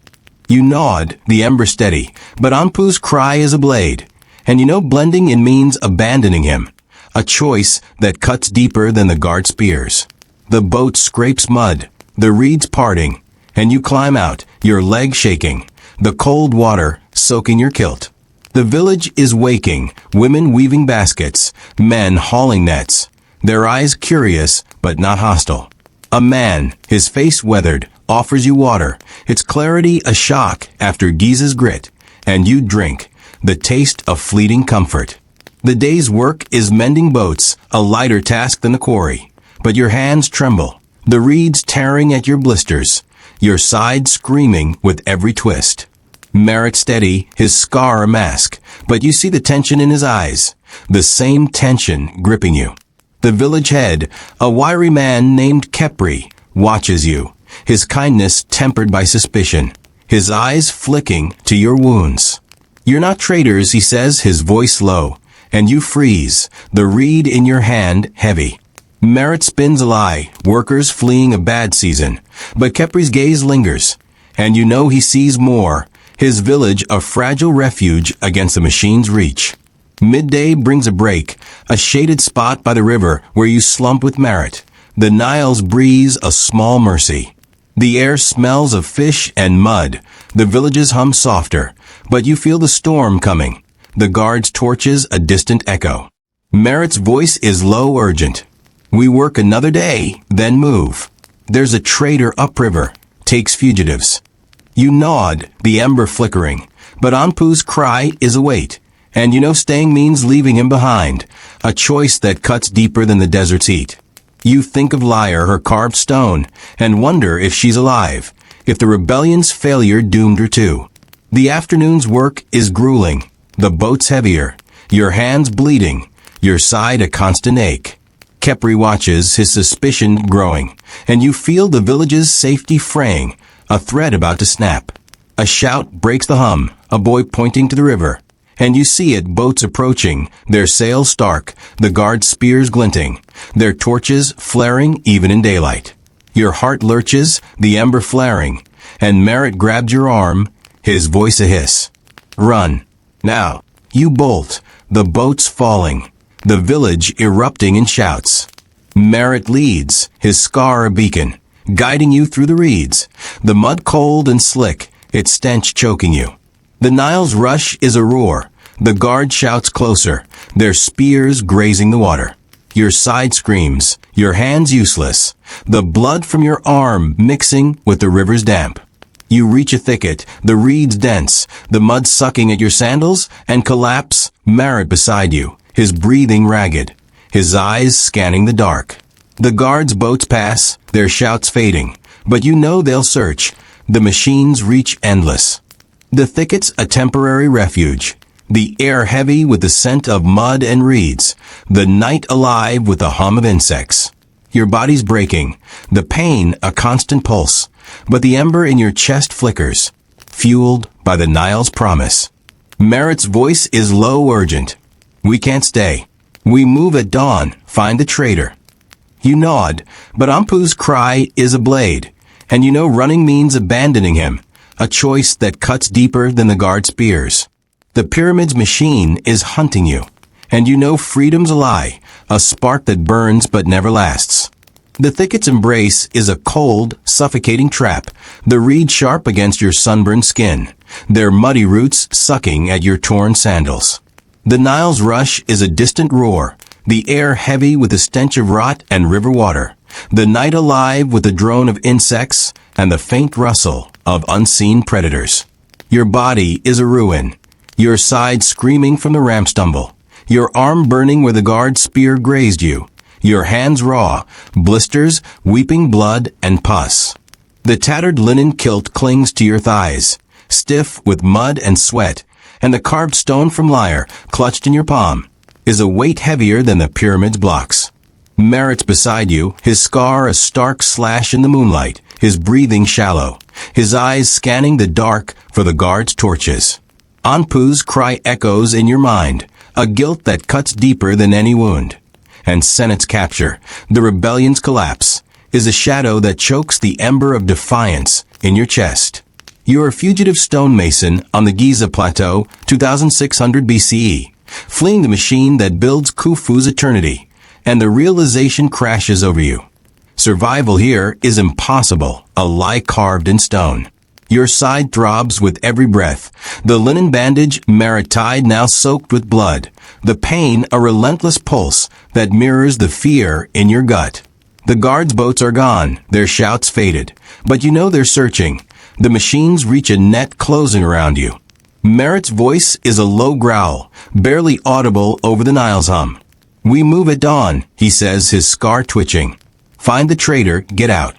You nod, the ember steady, but Anpu's cry is a blade, and you know blending in means abandoning him, a choice that cuts deeper than the guard spears. The boat scrapes mud, the reeds parting, and you climb out, your legs shaking, the cold water soaking your kilt. The village is waking, women weaving baskets, men hauling nets, their eyes curious but not hostile. A man, his face weathered, offers you water, its clarity a shock after Giza's grit, and you drink, the taste of fleeting comfort. The day's work is mending boats, a lighter task than the quarry. But your hands tremble, the reeds tearing at your blisters, your side screaming with every twist. Merritt steady, his scar a mask, but you see the tension in his eyes, the same tension gripping you. The village head, a wiry man named Kepri, watches you, his kindness tempered by suspicion, his eyes flicking to your wounds. "You're not traitors," he says, his voice low, and you freeze, the reed in your hand heavy. Merritt spins a lie, workers fleeing a bad season, but Kepri's gaze lingers, and you know he sees more, his village a fragile refuge against the machine's reach. Midday brings a break, a shaded spot by the river where you slump with Merritt. The Nile's breeze a small mercy. The air smells of fish and mud, the villages hum softer, but you feel the storm coming. The guard's torches a distant echo. Merritt's voice is low urgent. "We work another day, then move. There's a trader upriver, takes fugitives." You nod, the ember flickering, but Anpu's cry is a wait, and you know staying means leaving him behind, a choice that cuts deeper than the desert's heat. You think of Lyre, her carved stone, and wonder if she's alive, if the rebellion's failure doomed her too. The afternoon's work is grueling, the boat's heavier, your hands bleeding, your side a constant ache. Kepri watches, his suspicion growing, and you feel the village's safety fraying, a thread about to snap. A shout breaks the hum, a boy pointing to the river, and you see it, boats approaching, their sails stark, the guard's spears glinting, their torches flaring even in daylight. Your heart lurches, the ember flaring, and Merritt grabs your arm, his voice a hiss. "Run. Now." You bolt, the boat's falling, the village erupting in shouts. Merritt leads, his scar a beacon, guiding you through the reeds, the mud cold and slick, its stench choking you. The Nile's rush is a roar, the guard shouts closer, their spears grazing the water. Your side screams, your hands useless, the blood from your arm mixing with the river's damp. You reach a thicket, the reeds dense, the mud sucking at your sandals, and collapse, Merritt beside you, his breathing ragged, his eyes scanning the dark. The guards' boats pass, their shouts fading, but you know they'll search. The machines reach endless. The thicket's a temporary refuge, the air heavy with the scent of mud and reeds, the night alive with the hum of insects. Your body's breaking, the pain a constant pulse, but the ember in your chest flickers, fueled by the Nile's promise. Merritt's voice is low urgent. "We can't stay. We move at dawn, find the traitor." You nod, but Ampu's cry is a blade, and you know running means abandoning him, a choice that cuts deeper than the guard spears. The pyramid's machine is hunting you, and you know freedom's a lie, a spark that burns but never lasts. The thicket's embrace is a cold, suffocating trap, the reed sharp against your sunburned skin, their muddy roots sucking at your torn sandals. The Nile's rush is a distant roar, the air heavy with the stench of rot and river water, the night alive with the drone of insects and the faint rustle of unseen predators. Your body is a ruin, your side screaming from the ramp stumble, your arm burning where the guard's spear grazed you, your hands raw, blisters, weeping blood and pus. The tattered linen kilt clings to your thighs, stiff with mud and sweat, and the carved stone from Lyre, clutched in your palm, is a weight heavier than the pyramid's blocks. Merritt's beside you, his scar a stark slash in the moonlight, his breathing shallow, his eyes scanning the dark for the guard's torches. Anpu's cry echoes in your mind, a guilt that cuts deeper than any wound. And Senate's capture, the rebellion's collapse, is a shadow that chokes the ember of defiance in your chest. You're a fugitive stonemason on the Giza Plateau, 2600 BCE, fleeing the machine that builds Khufu's eternity, and the realization crashes over you. Survival here is impossible, a lie carved in stone. Your side throbs with every breath, the linen bandage Merritt tied now soaked with blood, the pain a relentless pulse that mirrors the fear in your gut. The guards' boats are gone, their shouts faded, but you know they're searching. The machines reach a net closing around you. Merritt's voice is a low growl, barely audible over the Nile's hum. "We move at dawn," he says, his scar twitching. "Find the traitor, get out."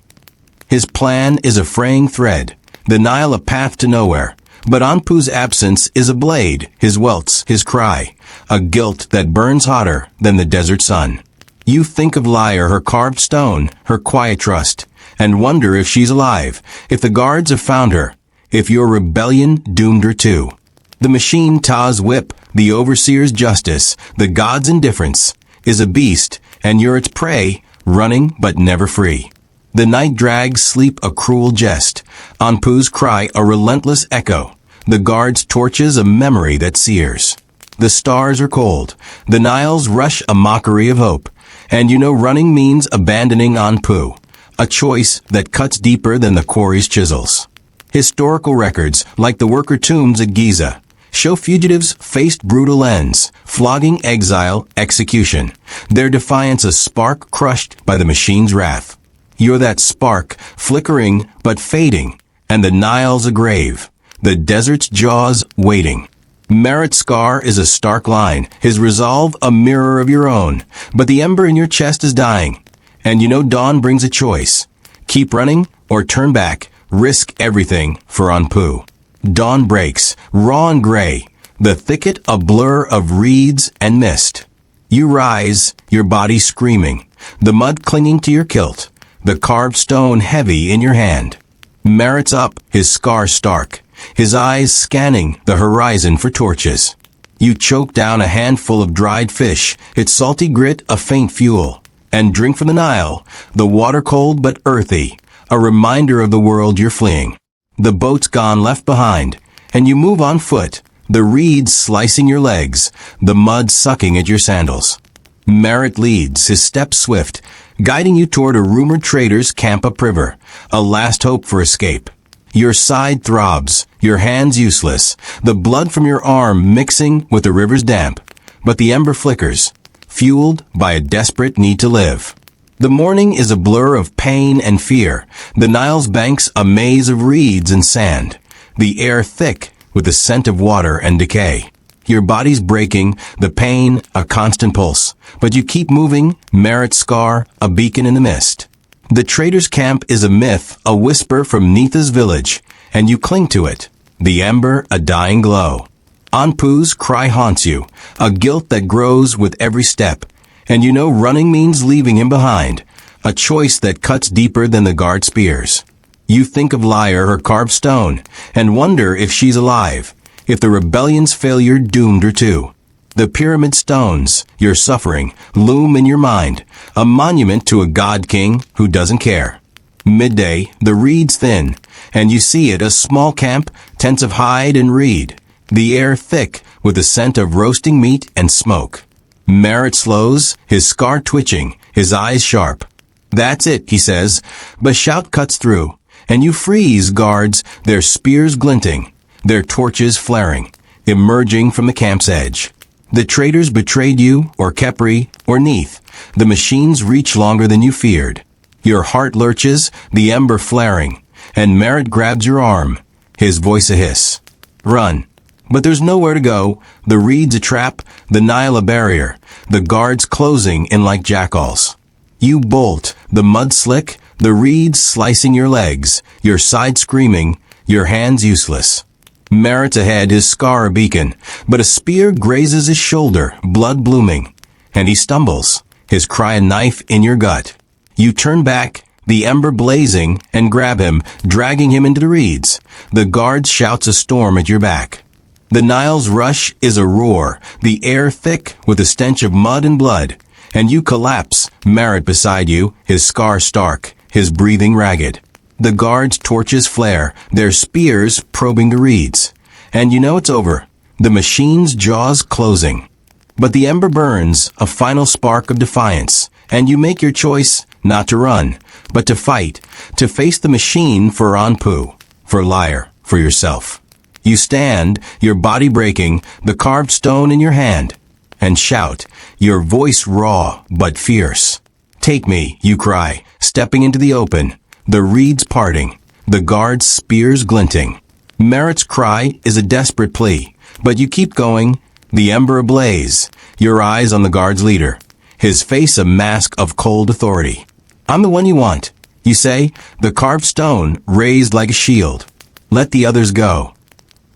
His plan is a fraying thread, the Nile a path to nowhere, but Anpu's absence is a blade, his welts, his cry, a guilt that burns hotter than the desert sun. You think of Lyre, her carved stone, her quiet trust, and wonder if she's alive, if the guards have found her, if your rebellion doomed her too. The machine Ta's whip, the overseer's justice, the god's indifference, is a beast, and you're its prey, running but never free. The night drags sleep a cruel jest, Anpu's cry a relentless echo, the guard's torches a memory that sears. The stars are cold, the Niles rush a mockery of hope, and you know running means abandoning Anpu, a choice that cuts deeper than the quarry's chisels. Historical records, like the worker tombs at Giza, show fugitives faced brutal ends, flogging, exile, execution, their defiance a spark crushed by the machine's wrath. You're that spark, flickering but fading, and the Nile's a grave, the desert's jaws waiting. Merritt's scar is a stark line, his resolve a mirror of your own, but the ember in your chest is dying, and you know dawn brings a choice. Keep running or turn back, risk everything for Anpu. Dawn breaks, raw and gray, the thicket a blur of reeds and mist. You rise, your body screaming, the mud clinging to your kilt, the carved stone heavy in your hand. Merritt's up, his scar stark, his eyes scanning the horizon for torches. You choke down a handful of dried fish, its salty grit a faint fuel, and drink from the Nile, the water cold but earthy, a reminder of the world you're fleeing. The boat's gone left behind, and you move on foot, the reeds slicing your legs, the mud sucking at your sandals. Merritt leads, his steps swift, guiding you toward a rumored trader's camp upriver, a last hope for escape. Your side throbs, your hands useless, the blood from your arm mixing with the river's damp, but the ember flickers, fueled by a desperate need to live. The morning is a blur of pain and fear, the Nile's banks a maze of reeds and sand, the air thick with the scent of water and decay. Your body's breaking, the pain a constant pulse, but you keep moving, Merritt's scar a beacon in the mist. The trader's camp is a myth, a whisper from Neetha's village, and you cling to it, the ember a dying glow. Anpu's cry haunts you, a guilt that grows with every step, and you know running means leaving him behind, a choice that cuts deeper than the guard spears. You think of Lyre, her carved stone, and wonder if she's alive, if the rebellion's failure doomed her too. The pyramid stones, your suffering, loom in your mind, a monument to a god-king who doesn't care. Midday, the reeds thin, and you see it, a small camp, tents of hide and reed, the air thick with the scent of roasting meat and smoke. Merritt slows, his scar twitching, his eyes sharp. "That's it," he says, but shout cuts through, and you freeze, guards, their spears glinting, their torches flaring, emerging from the camp's edge. The traitors betrayed you, or Kepri, or Neith. The machines reach longer than you feared. Your heart lurches, the ember flaring, and Merritt grabs your arm, his voice a hiss. Run. But there's nowhere to go, the reeds a trap, the Nile a barrier, the guards closing in like jackals. You bolt, the mud slick, the reeds slicing your legs, your side screaming, your hands useless. Merritt's ahead, his scar a beacon, but a spear grazes his shoulder, blood blooming, and he stumbles, his cry a knife in your gut. You turn back, the ember blazing, and grab him, dragging him into the reeds. The guard shouts a storm at your back. The Nile's rush is a roar, the air thick with the stench of mud and blood, and you collapse, Merritt beside you, his scar stark, his breathing ragged. The guards' torches flare, their spears probing the reeds, and you know it's over, the machine's jaws closing. But the ember burns, a final spark of defiance, and you make your choice not to run, but to fight, to face the machine for Anpu, for Lyre, for yourself. You stand, your body breaking, the carved stone in your hand, and shout, your voice raw but fierce. Take me, you cry, stepping into the open, the reeds parting, the guards' spears glinting. Merit's cry is a desperate plea, but you keep going, the ember ablaze, your eyes on the guard's leader, his face a mask of cold authority. I'm the one you want, you say, the carved stone raised like a shield. Let the others go.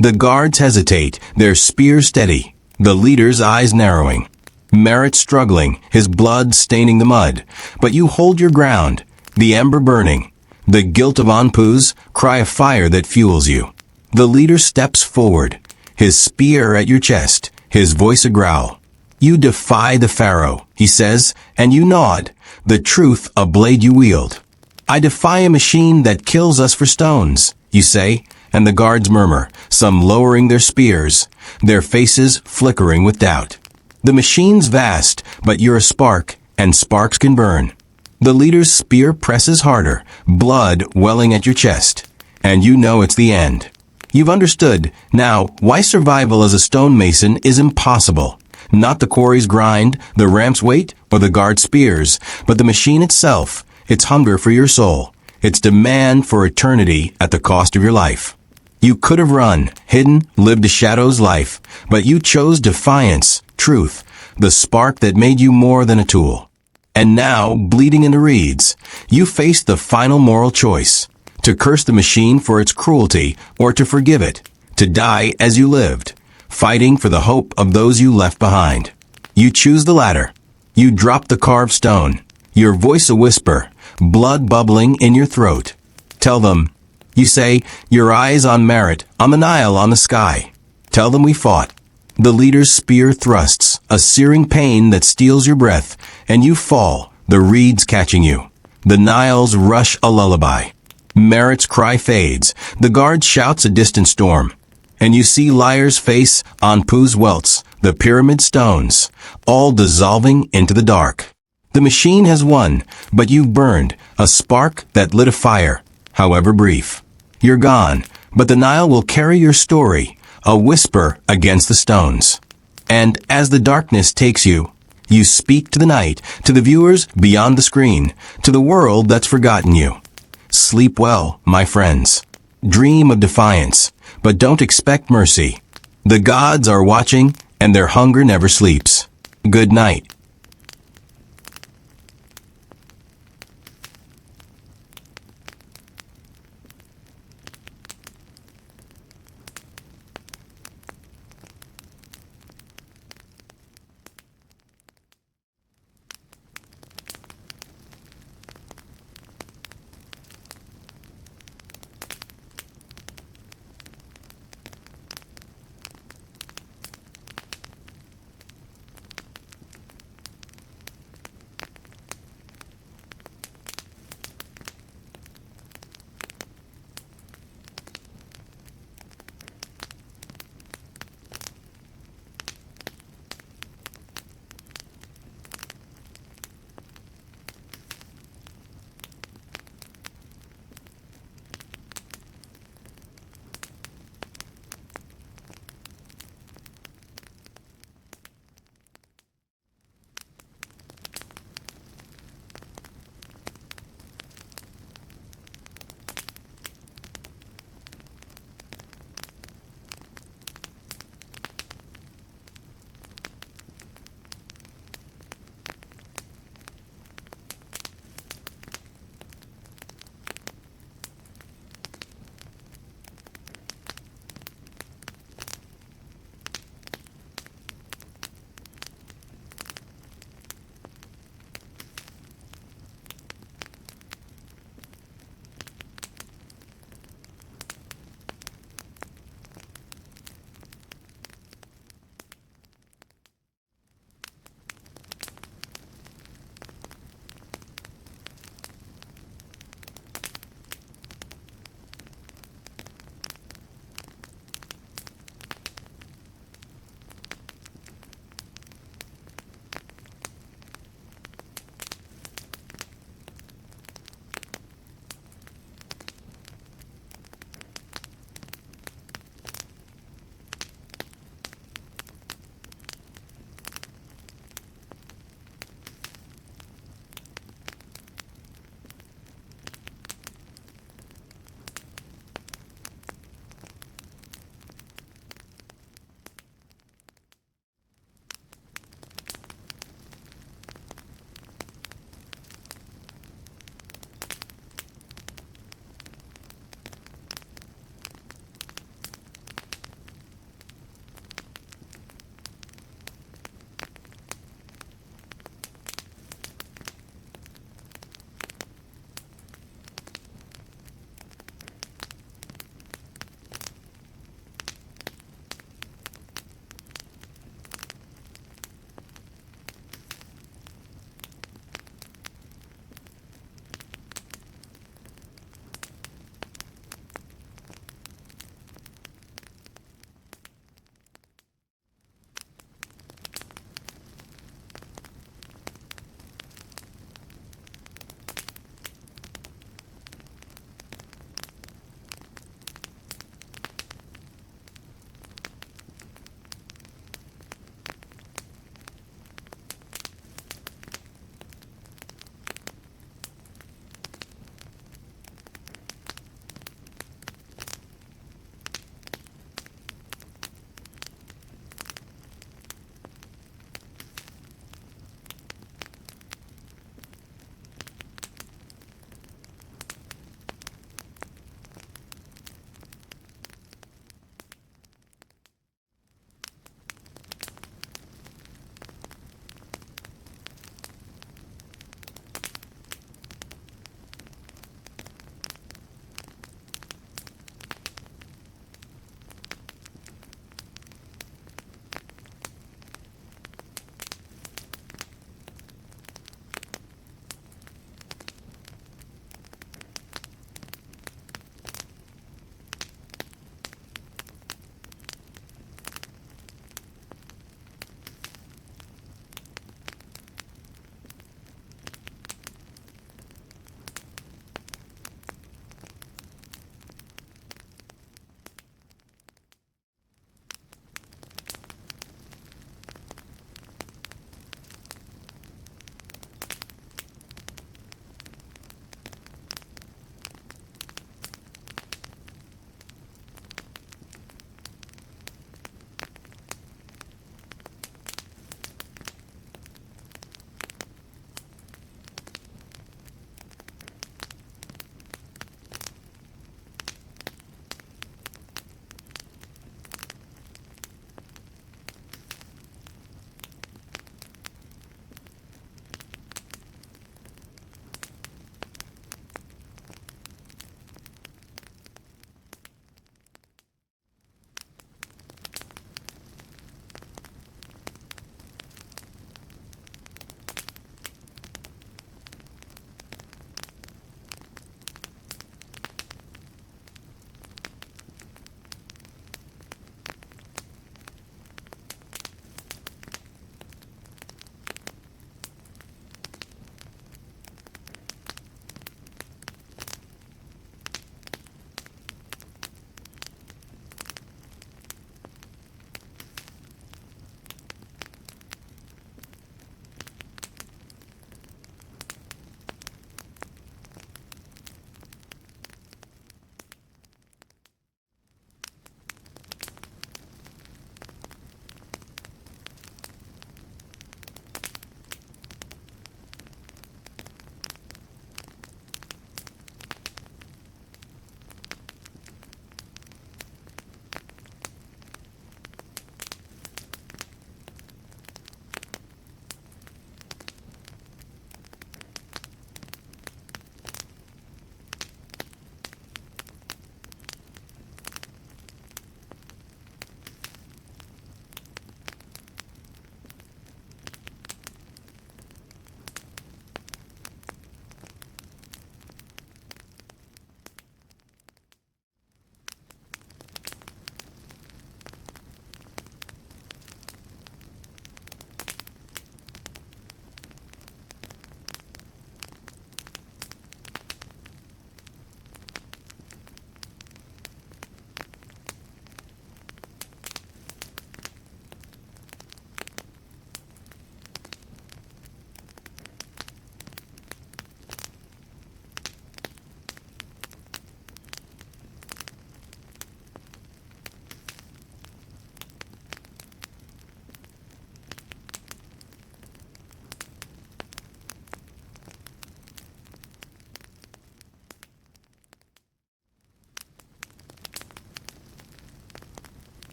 The guards hesitate, their spears steady, the leader's eyes narrowing. Merit struggling, his blood staining the mud, but you hold your ground, the ember burning, the guilt of Anpu's cry of fire that fuels you. The leader steps forward, his spear at your chest, his voice a growl. You defy the pharaoh, he says, and you nod, the truth a blade you wield. I defy a machine that kills us for stones, you say, and the guards murmur, some lowering their spears, their faces flickering with doubt. The machine's vast, but you're a spark, and sparks can burn. The leader's spear presses harder, blood welling at your chest, and you know it's the end. You've understood, now, why survival as a stonemason is impossible. Not the quarry's grind, the ramp's weight, or the guard's spears, but the machine itself, its hunger for your soul, its demand for eternity at the cost of your life. You could have run, hidden, lived a shadow's life, but you chose defiance, truth, the spark that made you more than a tool. And now, bleeding in the reeds, you face the final moral choice, to curse the machine for its cruelty or to forgive it, to die as you lived, fighting for the hope of those you left behind. You choose the latter. You drop the carved stone, your voice a whisper, blood bubbling in your throat. Tell them, you say, your eyes on Merit, on the Nile, on the sky. Tell them we fought. The leader's spear thrusts, a searing pain that steals your breath, and you fall, the reeds catching you. The Nile's rush a lullaby. Merit's cry fades, the guard shouts a distant storm, and you see Liar's face, Anpu's welts, the pyramid stones, all dissolving into the dark. The machine has won, but you've burned, a spark that lit a fire, however brief. You're gone, but the Nile will carry your story, a whisper against the stones. And as the darkness takes you, you speak to the night, to the viewers beyond the screen, to the world that's forgotten you. Sleep well, my friends. Dream of defiance, but don't expect mercy. The gods are watching, and their hunger never sleeps. Good night.